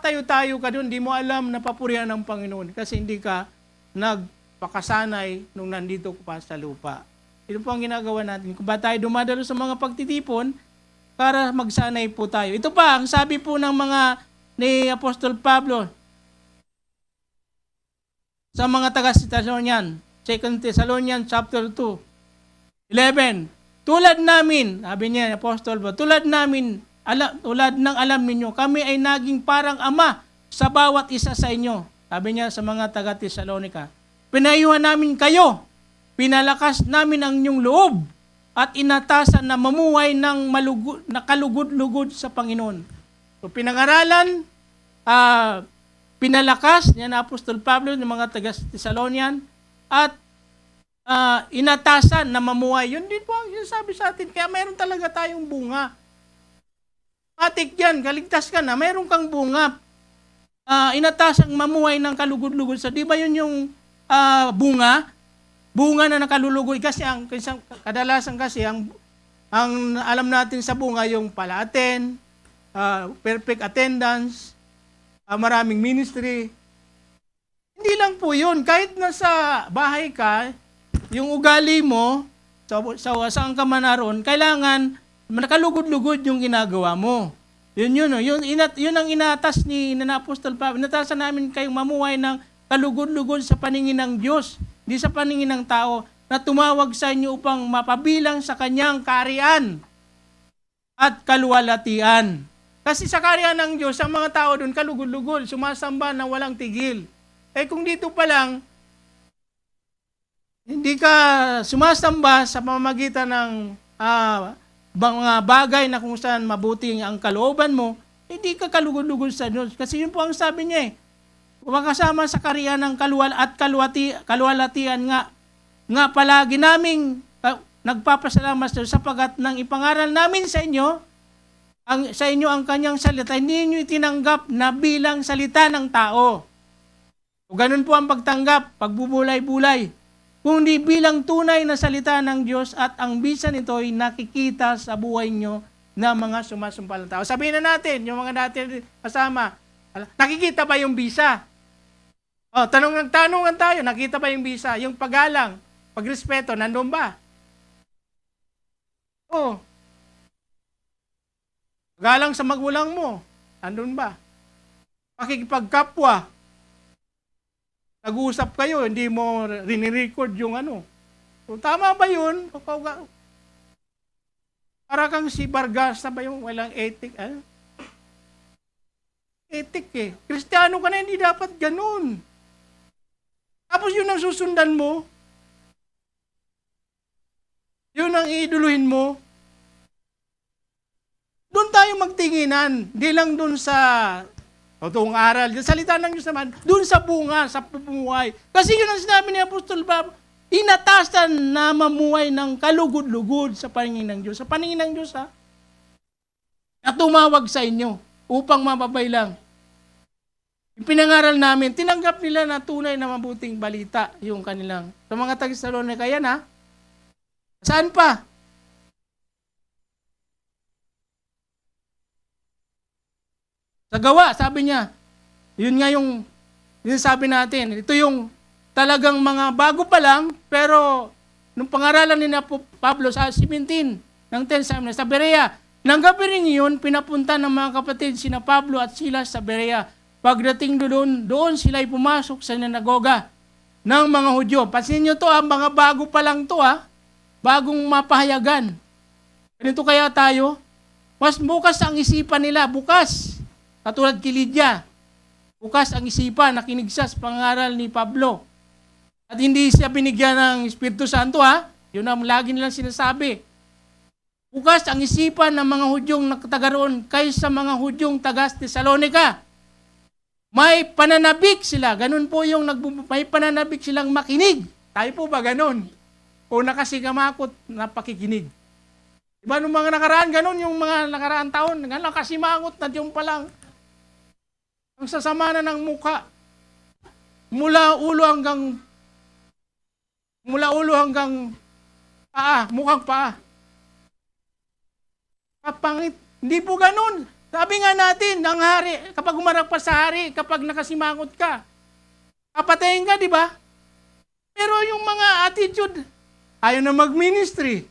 tayo-tayo ka doon, di mo alam na papurihan ng Panginoon kasi hindi ka nagpakasanay nung nandito pa sa lupa. Ito po ang ginagawa natin. Kung ba tayo dumadalo sa mga pagtitipon, para magsanay po tayo. Ito pa, ang sabi po ng mga ni Apostol Pablo sa mga taga-Thessalonian, 2 Thessalonians chapter 2, 11. Tulad namin, sabi niya, Apostol Pablo, tulad ng alam ninyo, kami ay naging parang ama sa bawat isa sa inyo. Sabi niya sa mga taga-Thessalonica, pinayuhan namin kayo, pinalakas namin ang inyong loob, at inatasan na mamuhay ng kalugod-lugod sa Panginoon. So pinangaralan, pinalakas niya na Apostol Pablo ng mga taga-Thessalonian, at inatasan na mamuhay. Yun din po ang sinasabi sa atin. Kaya mayroon talaga tayong bunga. Matik yan, kaligtas ka na, mayroon kang bunga. Inatasang mamuhay ng kalugod-lugod sa, di ba yun yung bunga? Bunga na nakalulugod kasi kadalasan kasi ang alam natin sa bunga yung pala-attend, perfect attendance, maraming ministry. Hindi lang po yun. Kahit nasa bahay ka, yung ugali mo, saan ka man naroon, kailangan nakalugod-lugod yung ginagawa mo. Yun ang inatas ni Apostol Pablo. Inatasan namin kayong mamuhay ng kalugod-lugod sa paningin ng Diyos, di sa paningin ng tao, na tumawag sa inyo upang mapabilang sa kanyang kaharian at kaluwalhatian. Kasi sa kaharian ng Diyos, ang mga tao doon kalugod-lugod, sumasamba na walang tigil. Kung dito pa lang, hindi ka sumasamba sa pamamagitan ng mga bagay na kung saan mabuting ang kalooban mo, hindi ka kalugod-lugod sa Diyos. Kasi yun po ang sabi niya makasama sa kaharian ng kaluwalhatian nga palagi naming nagpapasalamat sa Diyos sapagat nang ipangaral namin sa inyo ang kanyang salita, hindi niyo itinanggap na bilang salita ng tao. O ganun po ang pagtanggap, pagbubulay-bulay, kundi bilang tunay na salita ng Diyos at ang bisa nito ay nakikita sa buhay nyo na mga sumasumpalang tao. Sabihin na natin, yung mga natin kasama, nakikita ba yung bisa? Tanungan tayo, nakita ba yung bisa? Yung paggalang, pagrespeto, nandun ba? Paggalang sa magulang mo, nandun ba? Pakikipagkapwa, nag-uusap kayo, hindi mo rini-record yung So, tama ba yun? Para kang si Vargas na ba yung walang ethic? Ethic Kristiyano ka na, hindi dapat ganun. Tapos yun ang susundan mo. Yun ang iiduluhin mo. Doon tayo magtinginan. Hindi lang doon sa totoong aral. Yung salita ng Diyos naman, doon sa bunga, sa pumuhay. Kasi yun ang sinabi ni Apostol Pablo, inatasan na mamuhay ng kalugod-lugod sa paningin ng Diyos. Sa paningin ng Diyos, na tumawag sa inyo upang mababay lang. Pinangaral namin, tinanggap nila na tunay na mabuting balita yung kanilang. Sa mga taga-Thessalonica yan Saan pa? Sa gawa, sabi niya, yun nga yung sabi natin, ito yung talagang mga bago pa lang, pero nung pangaralan ni Pablo sa 17 ng 10 sa Berea, nang gabi rin yun, pinapunta ng mga kapatid sina Pablo at Silas sa Berea. Pagdating doon sila'y pumasok sa sinagoga ng mga Hudyo. Pansin nyo to, mga bago pa lang to, bagong mapahayagan. Ganito kaya tayo? Mas bukas ang isipan nila, bukas. Katulad kay Lydia, bukas ang isipan, nakinig siya sa pangaral ni Pablo. At hindi siya binigyan ng Espiritu Santo, Yun ang lagi nilang sinasabi. Bukas ang isipan ng mga Hudyong taga roon kaysa mga Hudyong taga Thessalonica. May pananabik sila. Ganun po yung may pananabik silang makinig. Tayo po ba ganun? O nakasigamakot na pakikinig? Diba nung mga nakaraan, ganun yung mga nakaraan taon, nakasimangot na yung palang ang sasama na ng muka. Mula ulo hanggang paa, mukhang paa. Kapangit. Hindi po ganun. Sabi nga natin, ang hari, kapag umarap pa sa hari, kapag nakasimangot ka, papatayin ka, di ba? Pero yung mga attitude, ayaw na mag-ministry.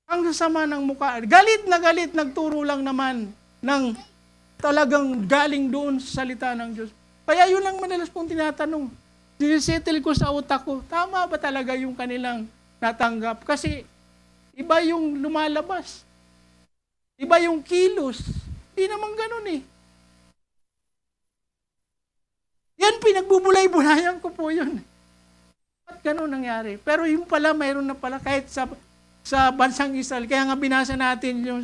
Ang sasama ng mukha. Galit na galit, nagturo lang naman ng talagang galing doon sa salita ng Diyos. Kaya yun lang madalas pong tinatanong. Sinisettle ko sa utak ko, tama ba talaga yung kanilang natanggap? Kasi iba yung lumalabas. Iba yung kilos. Hindi naman ganun eh. Yan, pinagbubulay-bulayan ko po yun. Ba't ganun nangyari? Pero yung pala, mayroon na pala kahit sa bansang Israel. Kaya nga binasa natin yung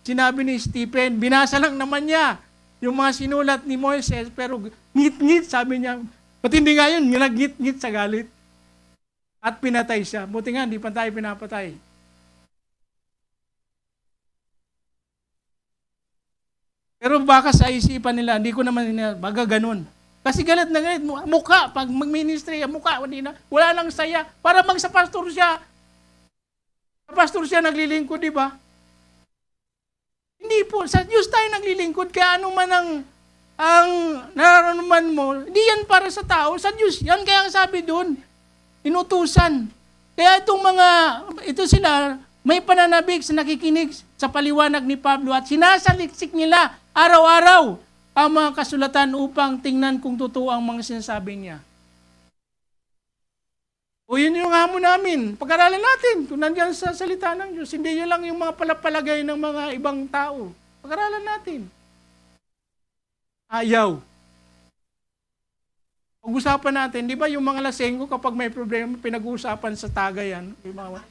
sinabi ni Stephen, binasa lang naman niya yung mga sinulat ni Moises, pero ngit-ngit, sabi niya, matindi nga yun, nag-ngit-ngit sa galit. At pinatay siya. Buti nga, hindi pa tayo pinapatay. Pero baka sa isipan nila, hindi ko naman baga ganun. Kasi galit na galit, mukha, pag mag-ministry, mukha, wala nang saya. Para sa pastor siya. Sa pastor siya naglilingkod, di ba? Hindi po, sa Diyos tayo naglilingkod, kaya ano man ang nararamdaman mo, hindi yan para sa tao, sa Diyos. Yan kaya ang sabi doon, inutusan. Kaya ito sila, may pananabik sa nakikinig sa paliwanag ni Pablo at sinasaliksik nila araw-araw ang mga kasulatan upang tingnan kung totoo ang mga sinasabi niya. O yun yung hamon namin. Pag-aralan natin kung nandiyan sa salita ng Diyos. Hindi yun lang yung mga palapalagay ng mga ibang tao. Pag-aralan natin. Ayaw. Pag-usapan natin, di ba yung mga lasenggo kapag may problema, pinag-uusapan sa tagayan.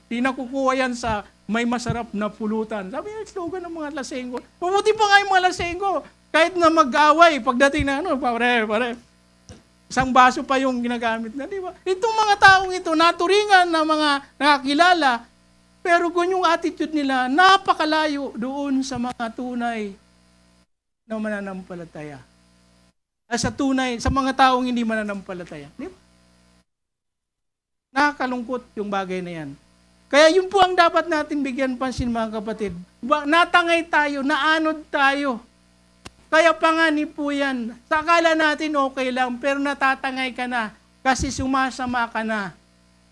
Di nakukuha yan sa may masarap na pulutan. Sabi yung slogan ng mga lasenggo. Mabuti pa nga yung mga lasenggo. Kahit na mag-away, pagdating na pare. Isang baso pa yung ginagamit na, di ba? Itong mga taong ito, naturingan na mga nakakilala, pero kung yung attitude nila, napakalayo doon sa mga tunay na mananampalataya. Sa tunay, sa mga taong hindi mananampalataya. Di ba? Nakakalungkot yung bagay na yan. Kaya yun po ang dapat natin bigyan pansin, mga kapatid. Natangay tayo, naanod tayo. Kaya panganib po yan. Sa akala natin okay lang, pero natatangay ka na kasi sumasama ka na.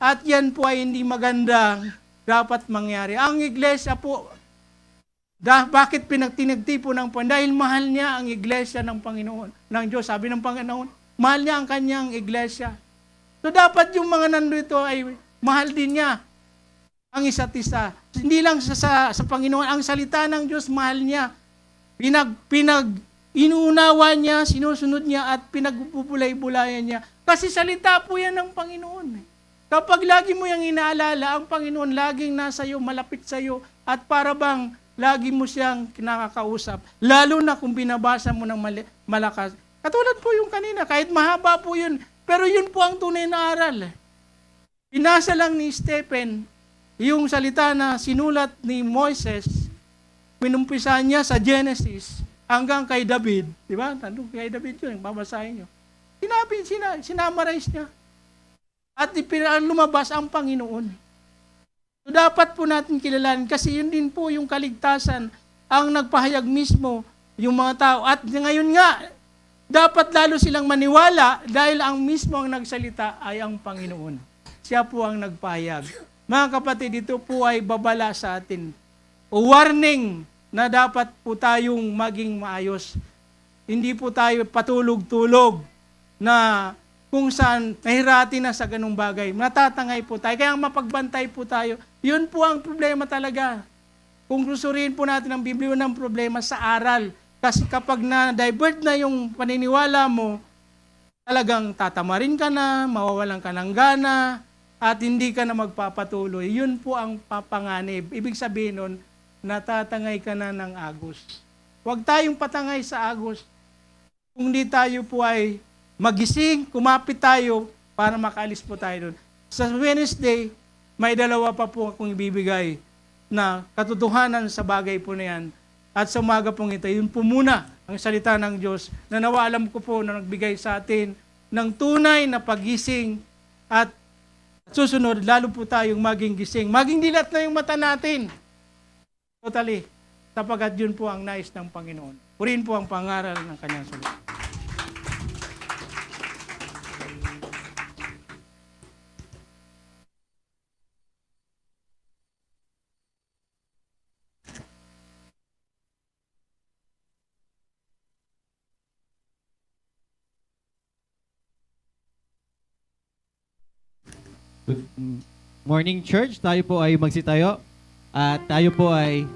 At yan po ay hindi magandang dapat mangyari. Ang iglesia po, bakit pinagtinagtipo ng Panginoon? Dahil mahal niya ang iglesia ng Panginoon, ng Diyos. Sabi ng Panginoon, mahal niya ang kanyang iglesia. So dapat yung mga nandito ay mahal din niya ang isa't isa. Hindi lang sa Panginoon, ang salita ng Diyos, mahal niya. Inuunawa niya, sinusunod niya at pinagbubulay-bulayan niya. Kasi salita po yan ng Panginoon. Kapag lagi mo yung inaalala, ang Panginoon laging nasa iyo, malapit sa iyo, at para bang lagi mo siyang kinakausap. Lalo na kung binabasa mo ng malakas. Katulad po yung kanina, kahit mahaba po yun, pero yun po ang tunay na aral. Pinasa lang ni Stephen yung salita na sinulat ni Moises, pinumpisahan niya sa Genesis, hanggang kay David, di ba? Tanong kay David yun, babasahin nyo. Sinamarize niya. At lumabas ang Panginoon. So dapat po natin kilalanin kasi yun din po yung kaligtasan ang nagpahayag mismo yung mga tao. At ngayon nga, dapat lalo silang maniwala dahil ang mismo ang nagsalita ay ang Panginoon. Siya po ang nagpahayag. Mga kapatid, ito po ay babala sa atin. O warning na dapat po tayong maging maayos. Hindi po tayo patulog-tulog na kung saan nahirati na sa ganung bagay. Natatangay po tayo. Kaya mapagbantay po tayo. Yun po ang problema talaga. Kung susuriin po natin ang Biblia, ng problema sa aral. Kasi kapag na-divert na yung paniniwala mo, talagang tatamarin ka na, mawawalan ka ng gana, at hindi ka na magpapatuloy. Yun po ang papanganib. Ibig sabihin nun, natatangay ka na ng agos. Huwag tayong patangay sa agos. Kung di tayo po ay magising, kumapit tayo para makaalis po tayo doon. Sa Wednesday, may dalawa pa po akong ibibigay na katotohanan sa bagay po na yan. At sa umaga pong ito, yun po muna ang salita ng Diyos na nawa alam ko po na nagbigay sa atin ng tunay na pagising at susunod, lalo po tayong maging gising. Maging dilat na yung mata natin. Totally. sapagat yun po ang nais ng Panginoon. Purihin po ang pangaral ng kanyang salita. Good morning, church. Tayo po ay magsitayo at tayo po ay,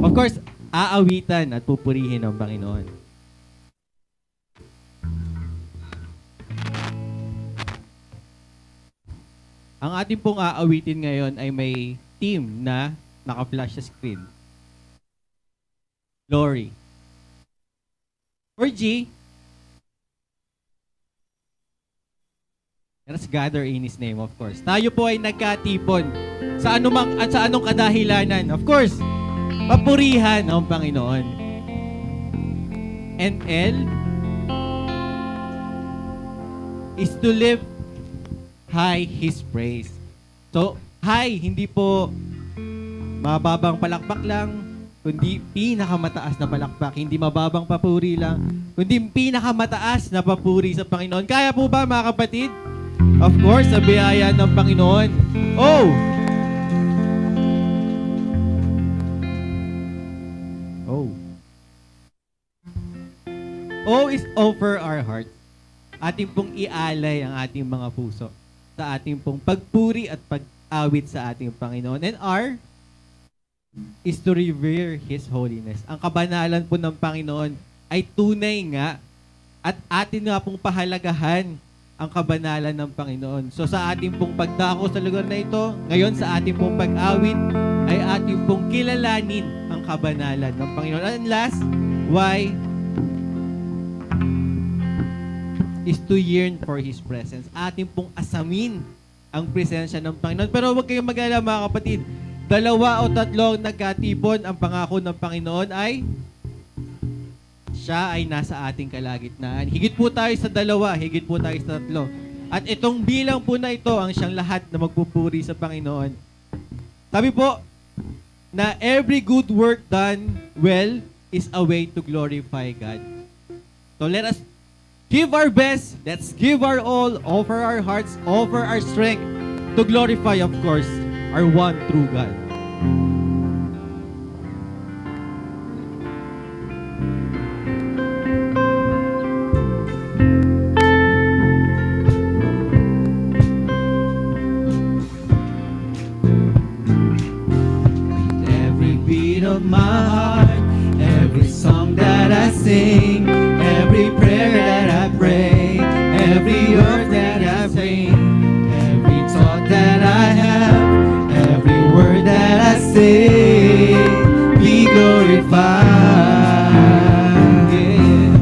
of course, aawitan at pupurihin ng Panginoon. Ang ating pong aawitin ngayon ay may team na naka-flash sa screen. Glory. For G, let us gather in His name, of course. Tayo po ay nagkatipon sa anumang at sa anong kadahilanan. Of course, papurihan ang Panginoon. And L is to live high His praise. So, high, hindi po mababang palakpak lang, kundi pinakamataas na palakpak. Hindi mababang papuri lang, kundi pinakamataas na papuri sa Panginoon. Kaya po ba, mga kapatid? Of course, sa biyaya ng Panginoon. Oh! Oh. Oh is over our heart. Ating pong ialay ang ating mga puso sa ating pong pagpuri at pag-awit sa ating Panginoon. And R is to revere His holiness. Ang kabanalan po ng Panginoon ay tunay nga at atin nga pong pahalagahan ang kabanalan ng Panginoon. So sa ating pong pagdako sa lugar na ito, ngayon sa ating pong pag-awit, ay ating pong kilalanin ang kabanalan ng Panginoon. And last, why is to yearn for His presence. Ating pong asamin ang presensya ng Panginoon. Pero huwag kayong mag-alala, mga kapatid. 2 o 3 nagkatipon, ang pangako ng Panginoon ay Siya ay nasa ating kalagitnaan. Higit po tayo sa 2, higit po tayo sa 3. At itong bilang po na ito ang siyang lahat na magpupuri sa Panginoon. Sabi po, na every good work done well is a way to glorify God. So let us give our best, let's give our all, offer our hearts, offer our strength to glorify, of course, our one true God. Every beat of my heart, every song that I sing, every prayer that I pray, every word that I sing, every thought that I have, every word that I say, be glorified. Yeah.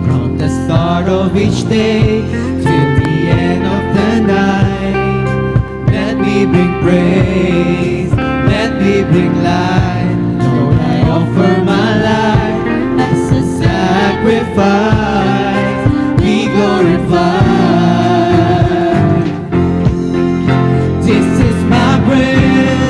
From the start of each day till the end of the night, let me bring praise, let me bring light. Lord, I offer my life as a sacrifice, be glorified. This is my prayer,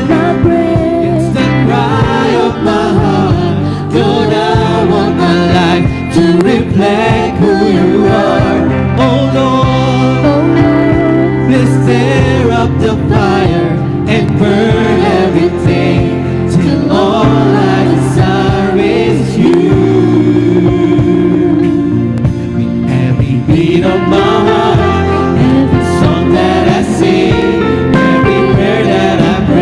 it's the cry of my heart. Lord, I want my life to reflect who you are. Oh Lord, please stir up the fire and burn everything till all I desire is you. With every beat of my heart, every song that I sing, every prayer that I pray,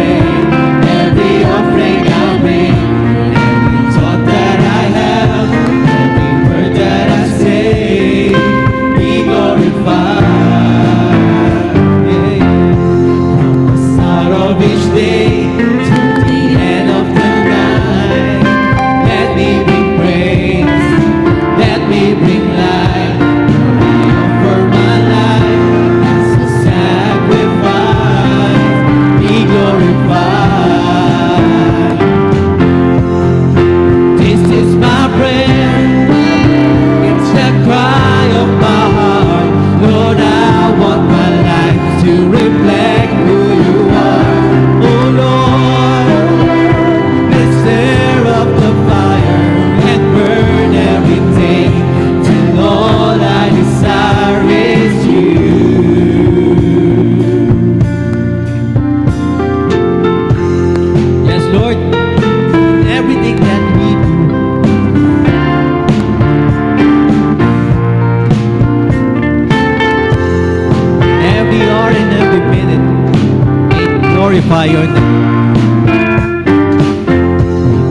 your name.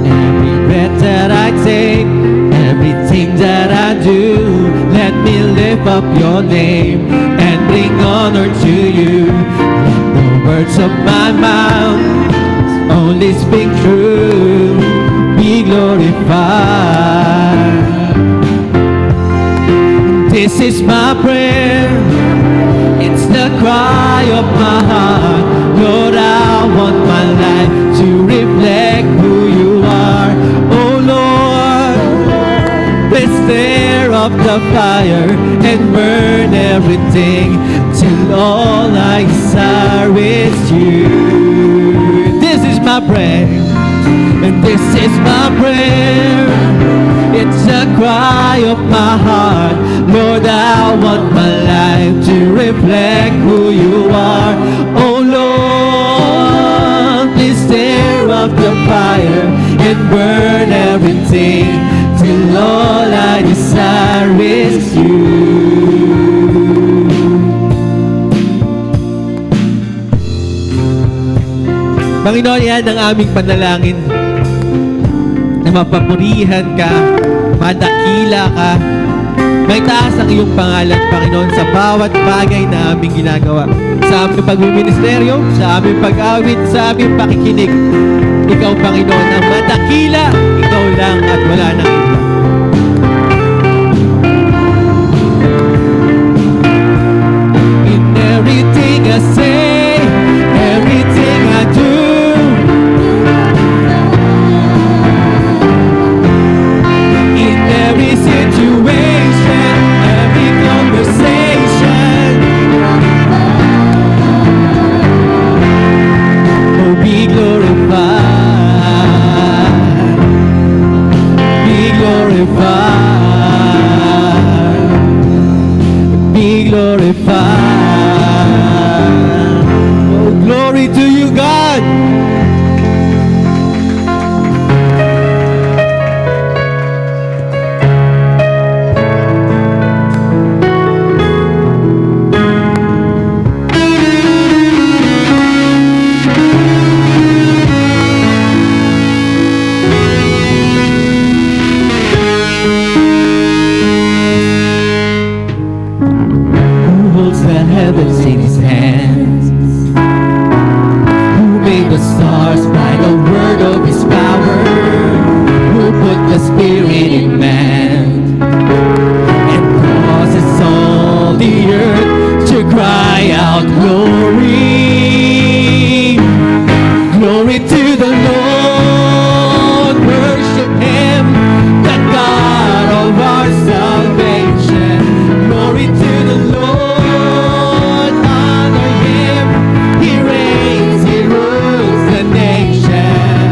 Every breath that I take, everything that I do, let me lift up your name and bring honor to you. Let the words of my mouth only speak true, be glorified. This is my prayer, it's the cry of my heart. Lord, I want my life to reflect who you are. Oh Lord, please stir up the fire and burn everything till all I desire is you. This is my prayer, and this is my prayer. It's a cry of my heart. Lord, I want my life to reflect who you are. Oh Lord, please stir up the fire and burn everything till all I desire is you. Panginoon, yan ang aming panalangin, na mapapurihan ka, madakila ka, may taas ang iyong pangalan, Panginoon, sa bawat bagay na aming ginagawa. Sa aming pagmiministeryo, sa aming pag-awit, sa aming pakikinig. Ikaw, Panginoon, ang madakila, ikaw lang at wala nang iba. In everything I say, everything I do, in every situation, every conversation, oh, be glorified, be glorified, be glorified. Oh, glory to you, God. Who holds the heavens in his hands? Who made the stars by the word of his power? Who put the spirit in man and causes all the earth to cry out glory? Glory to the Lord, worship him, the God of our salvation. Glory to the Lord, honor him, he reigns, he rules the nation.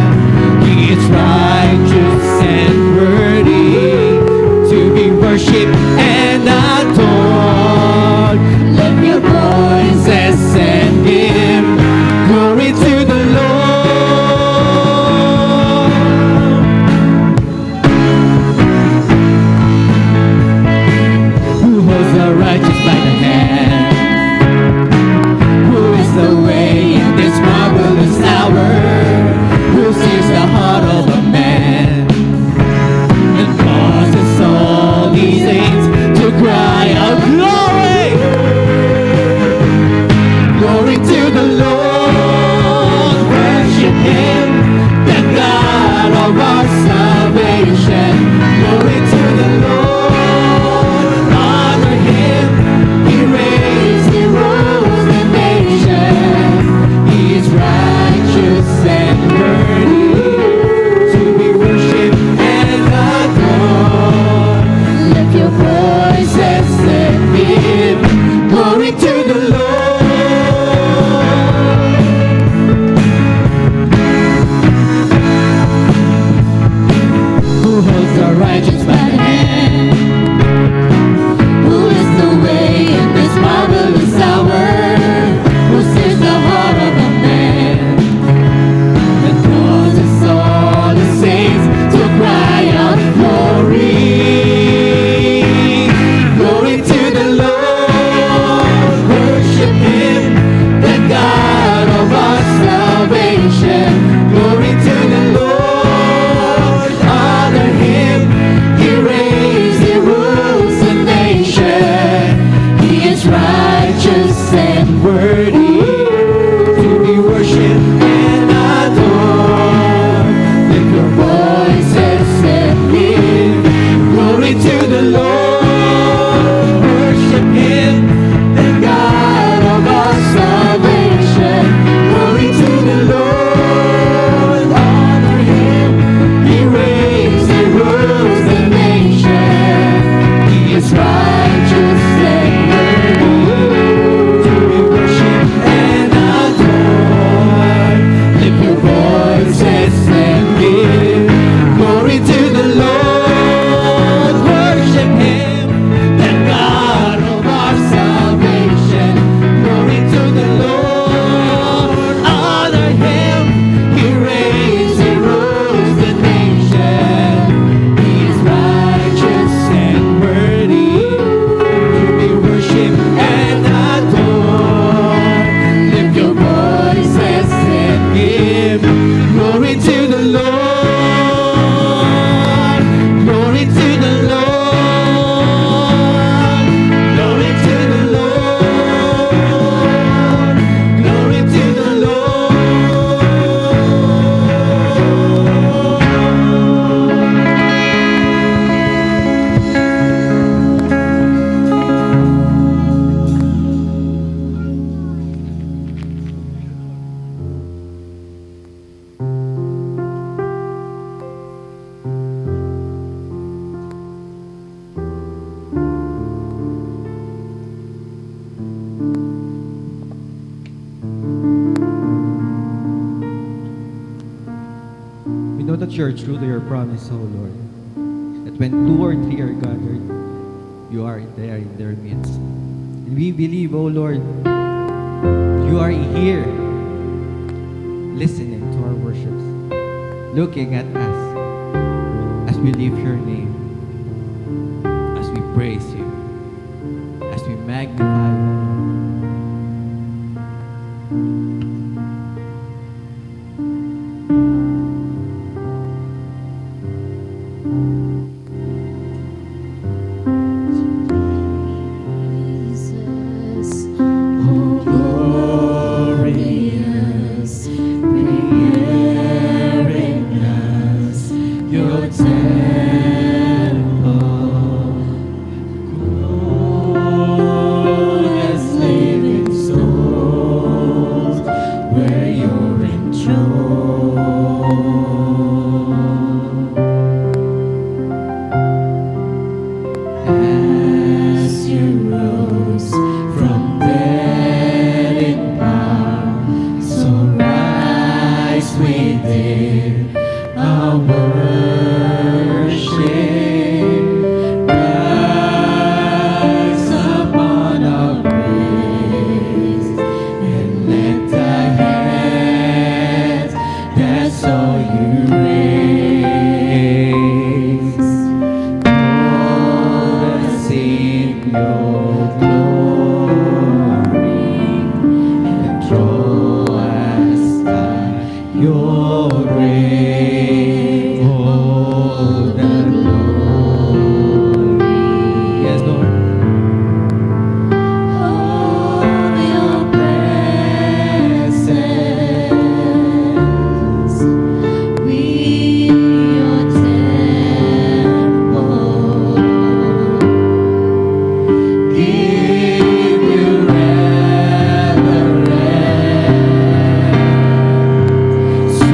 know that you're true to your promise, O Lord. That when 2 or 3 are gathered, you are there in their midst. And we believe, O Lord, you are here, listening to our worships, looking at us as we lift your name, as we praise you, as we magnify you. Jesus, oh glorious, preparing us your temple, gold as living souls, where you're enthroned. As you rose from dead in power, so rise within our worship, rise upon our praise, and let the hands that saw you raise hold us in your glory and draw us by your grace. Oh, the glory. Yes, Lord. Of your presence, we your temple, give you reverence, so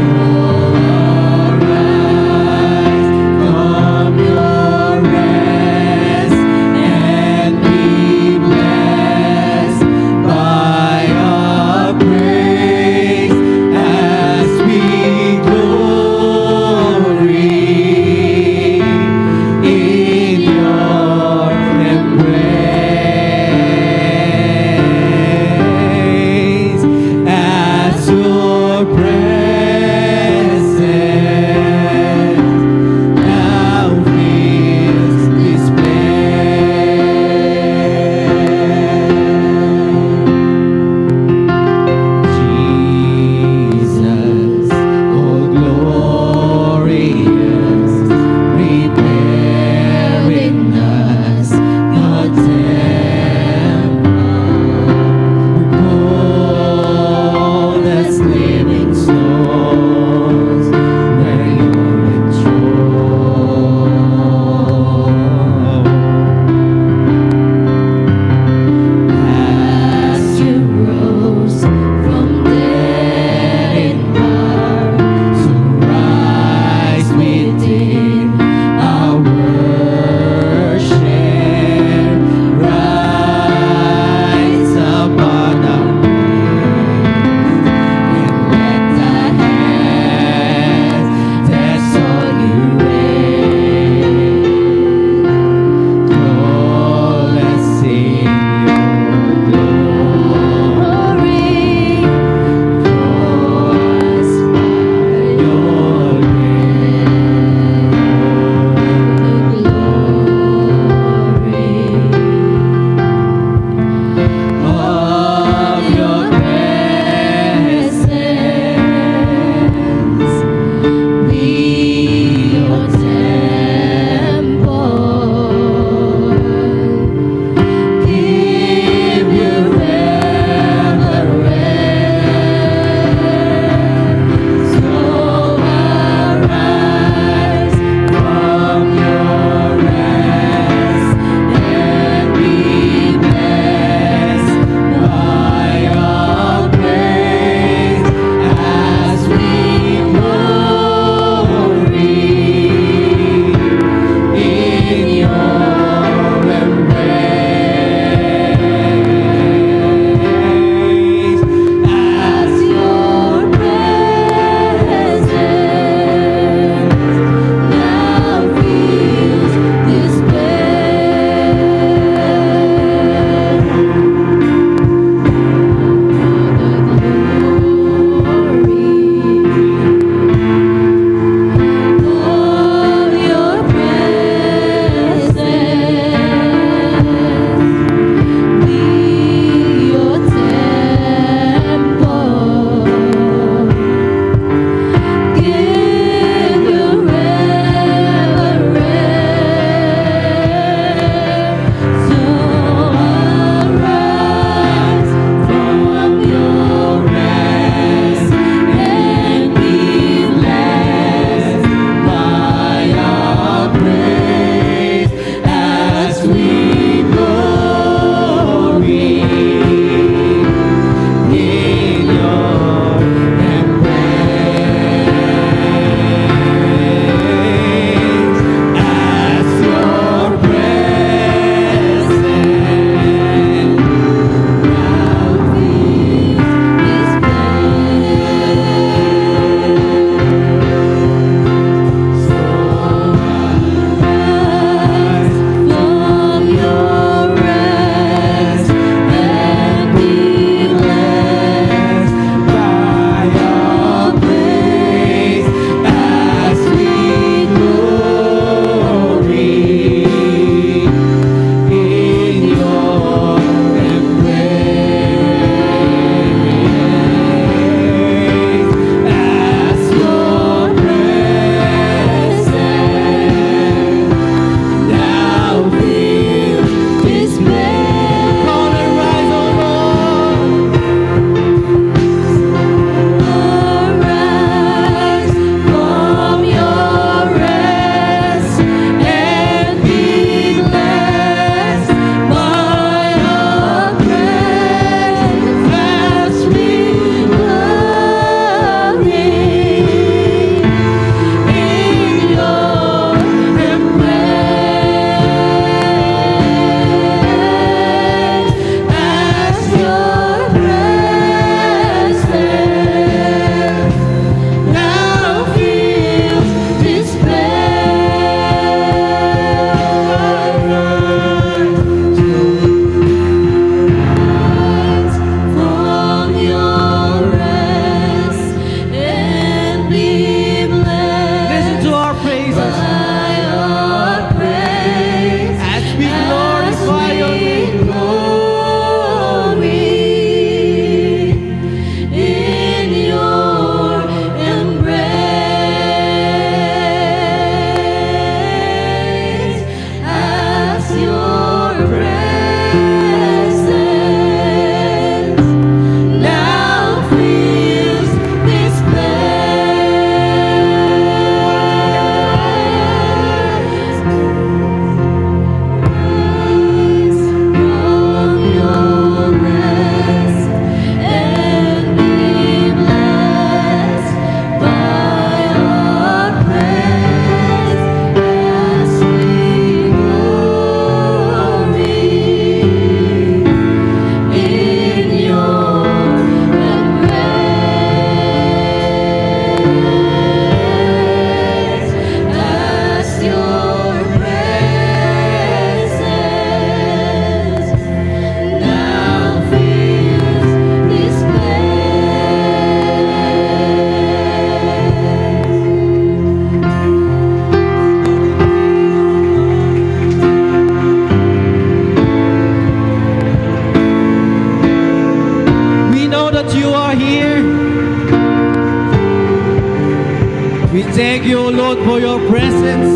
Thank you, O Lord, for your presence.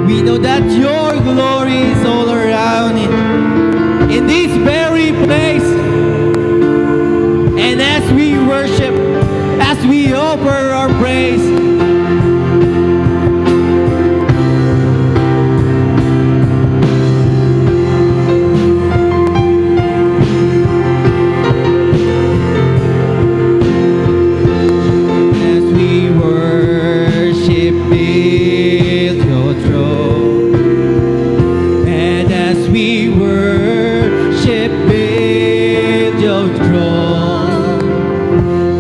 We know that your glory is all around in this very place. And as we worship, as we offer our praise, as we worship, build your throne. And as we worship, build your throne.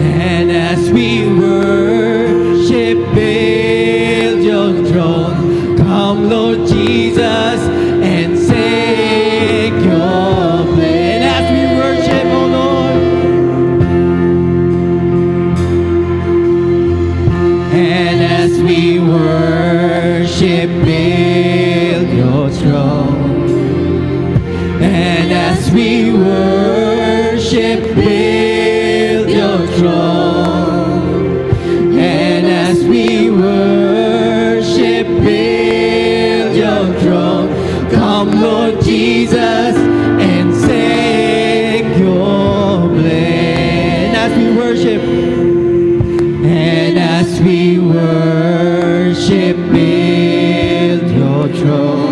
And as we worship, build your throne. Come, Lord Jesus, and take your place. And as we worship, oh Lord, and as we worship, build your throne. And as we worship, build your throne. And as we worship, build your throne. Come, Lord Jesus, and take your place. And as we worship, and as we worship, build your throne.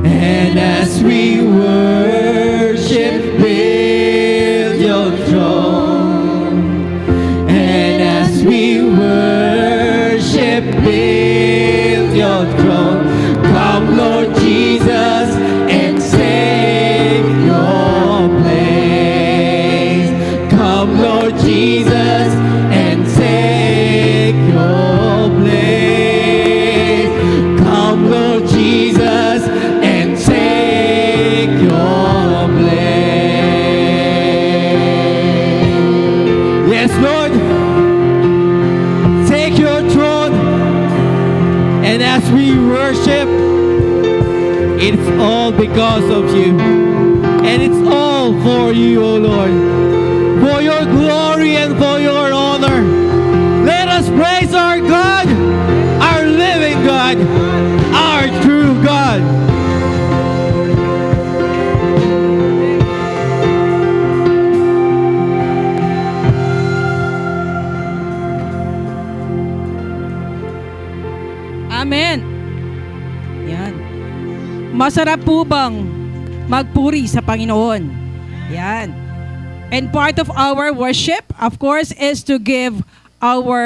And as we worship, build your throne. And as we worship, build your throne. Come, Lord Jesus, and take your place. Come, Lord Jesus, and take your place. Come, Lord Jesus, and take your place. Yes, Lord, take your throne. And as we worship, it's all because of you. And it's all for you, O Lord. For your glory and for your honor. Let us praise our God, our living God, our true God. Amen. Yan. Masarap po bang magpuri sa Panginoon? Yan. And part of our worship, of course, is to give our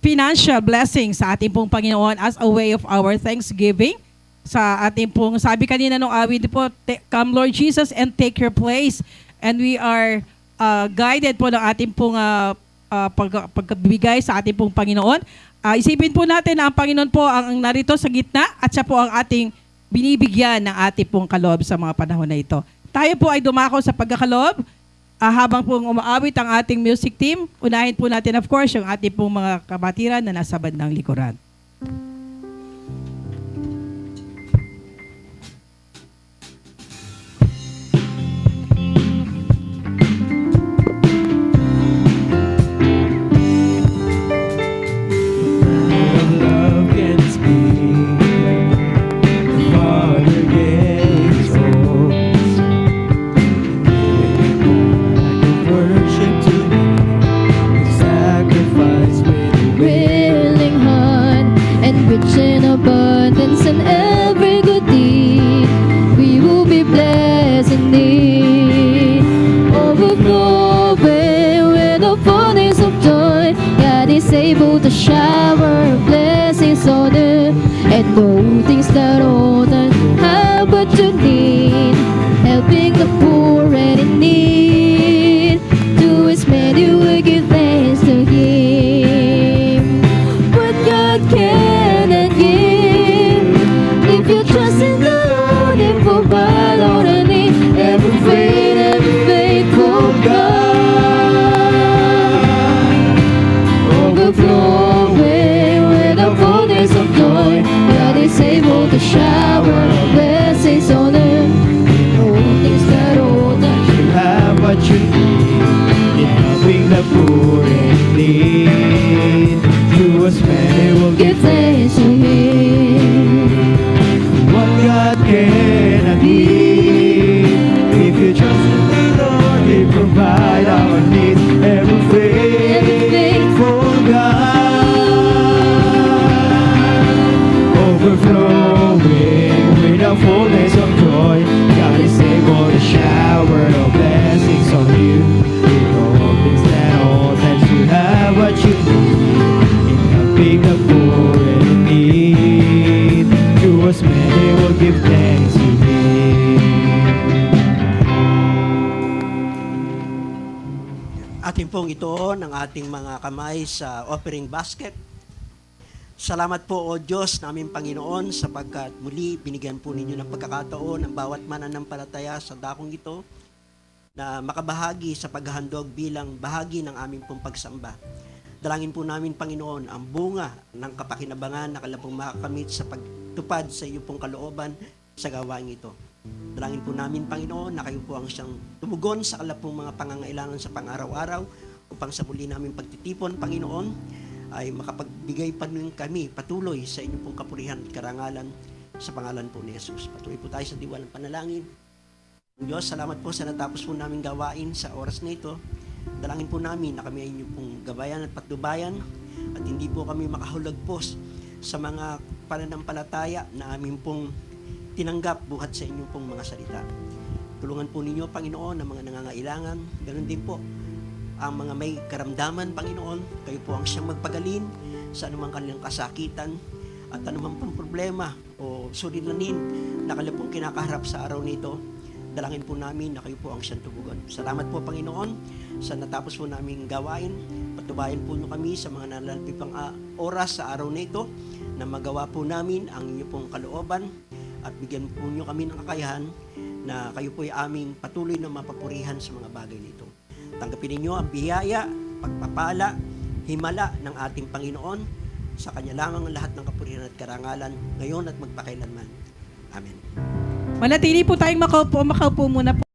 financial blessings sa ating pong Panginoon as a way of our thanksgiving. Sa ating pong, sabi kanina nung awit po, come Lord Jesus and take your place. And we are guided po ng ating pong pagbibigay sa ating pong Panginoon. Isipin po natin na ang Panginoon po ang narito sa gitna at siya po ang ating binibigyan ng ating pong kaloob sa mga panahon na ito. Tayo po ay dumako sa pagkakaloob. Habang pong umaawit ang ating music team, unahin po natin of course yung ating pong mga kabatiran na nasa bandang likuran. Able to shower blessings on earth and know things that all that have but to need, helping the poor and in need. To His many will give thanks to Him. What God can and give, if you trust in the Lord and provide all the need, every faithful God. Flowing with the fullness of joy, God is able to shower blessings on earth. All things that all that you have Atin pong ito ng ating mga kamay sa offering basket. Salamat po o Diyos naming Panginoon sapagkat muli binigyan po ninyo ng pagkakataon ang bawat mananampalataya sa dakong ito na makabahagi sa paghahandog bilang bahagi ng aming pong pagsamba. Dalangin po namin Panginoon ang bunga ng kapakinabangan na kalapong makakamit sa pagtupad sa iyo pong kalooban sa gawain ito. Dalangin po namin Panginoon na kayo po ang siyang tumugon sa kalapong mga pangangailangan sa pang-araw-araw upang sa muli namin pagtitipon Panginoon ay makapagbigay pa rin kami patuloy sa inyong pong kapurihan at karangalan sa pangalan po ni Jesus. Patuloy po tayo sa diwalang panalangin. Diyos, salamat po sa natapos po namin gawain sa oras na ito. Dalangin po namin na kami ay inyong pong gabayan at patnubayan at hindi po kami makahulagpos sa mga pananampalataya na aming pong tinanggap buhat sa inyong pong mga salita. Tulungan po ninyo, Panginoon, ang mga nangangailangan. Ganun din po ang mga may karamdaman, Panginoon. Kayo po ang siyang magpagalin sa anumang kanilang kasakitan at anumang pong problema o suliranin na kanilang pong kinakaharap sa araw nito. Dalangin po namin na kayo po ang siyang tubugon. Salamat po, Panginoon, sa natapos po naming gawain. Patubayan po nyo kami sa mga nalalapit pang oras sa araw na ito na magawa po namin ang inyo pong kalooban at bigyan po nyo kami ng kakayahan na kayo po ay aming patuloy na mapapurihan sa mga bagay nito. Tanggapin ninyo ang biyaya, pagpapala, himala ng ating Panginoon. Sa Kanya lamang ang lahat ng kapurihan at karangalan ngayon at magpakailanman. Amen. Manatili po tayong makaupo muna po.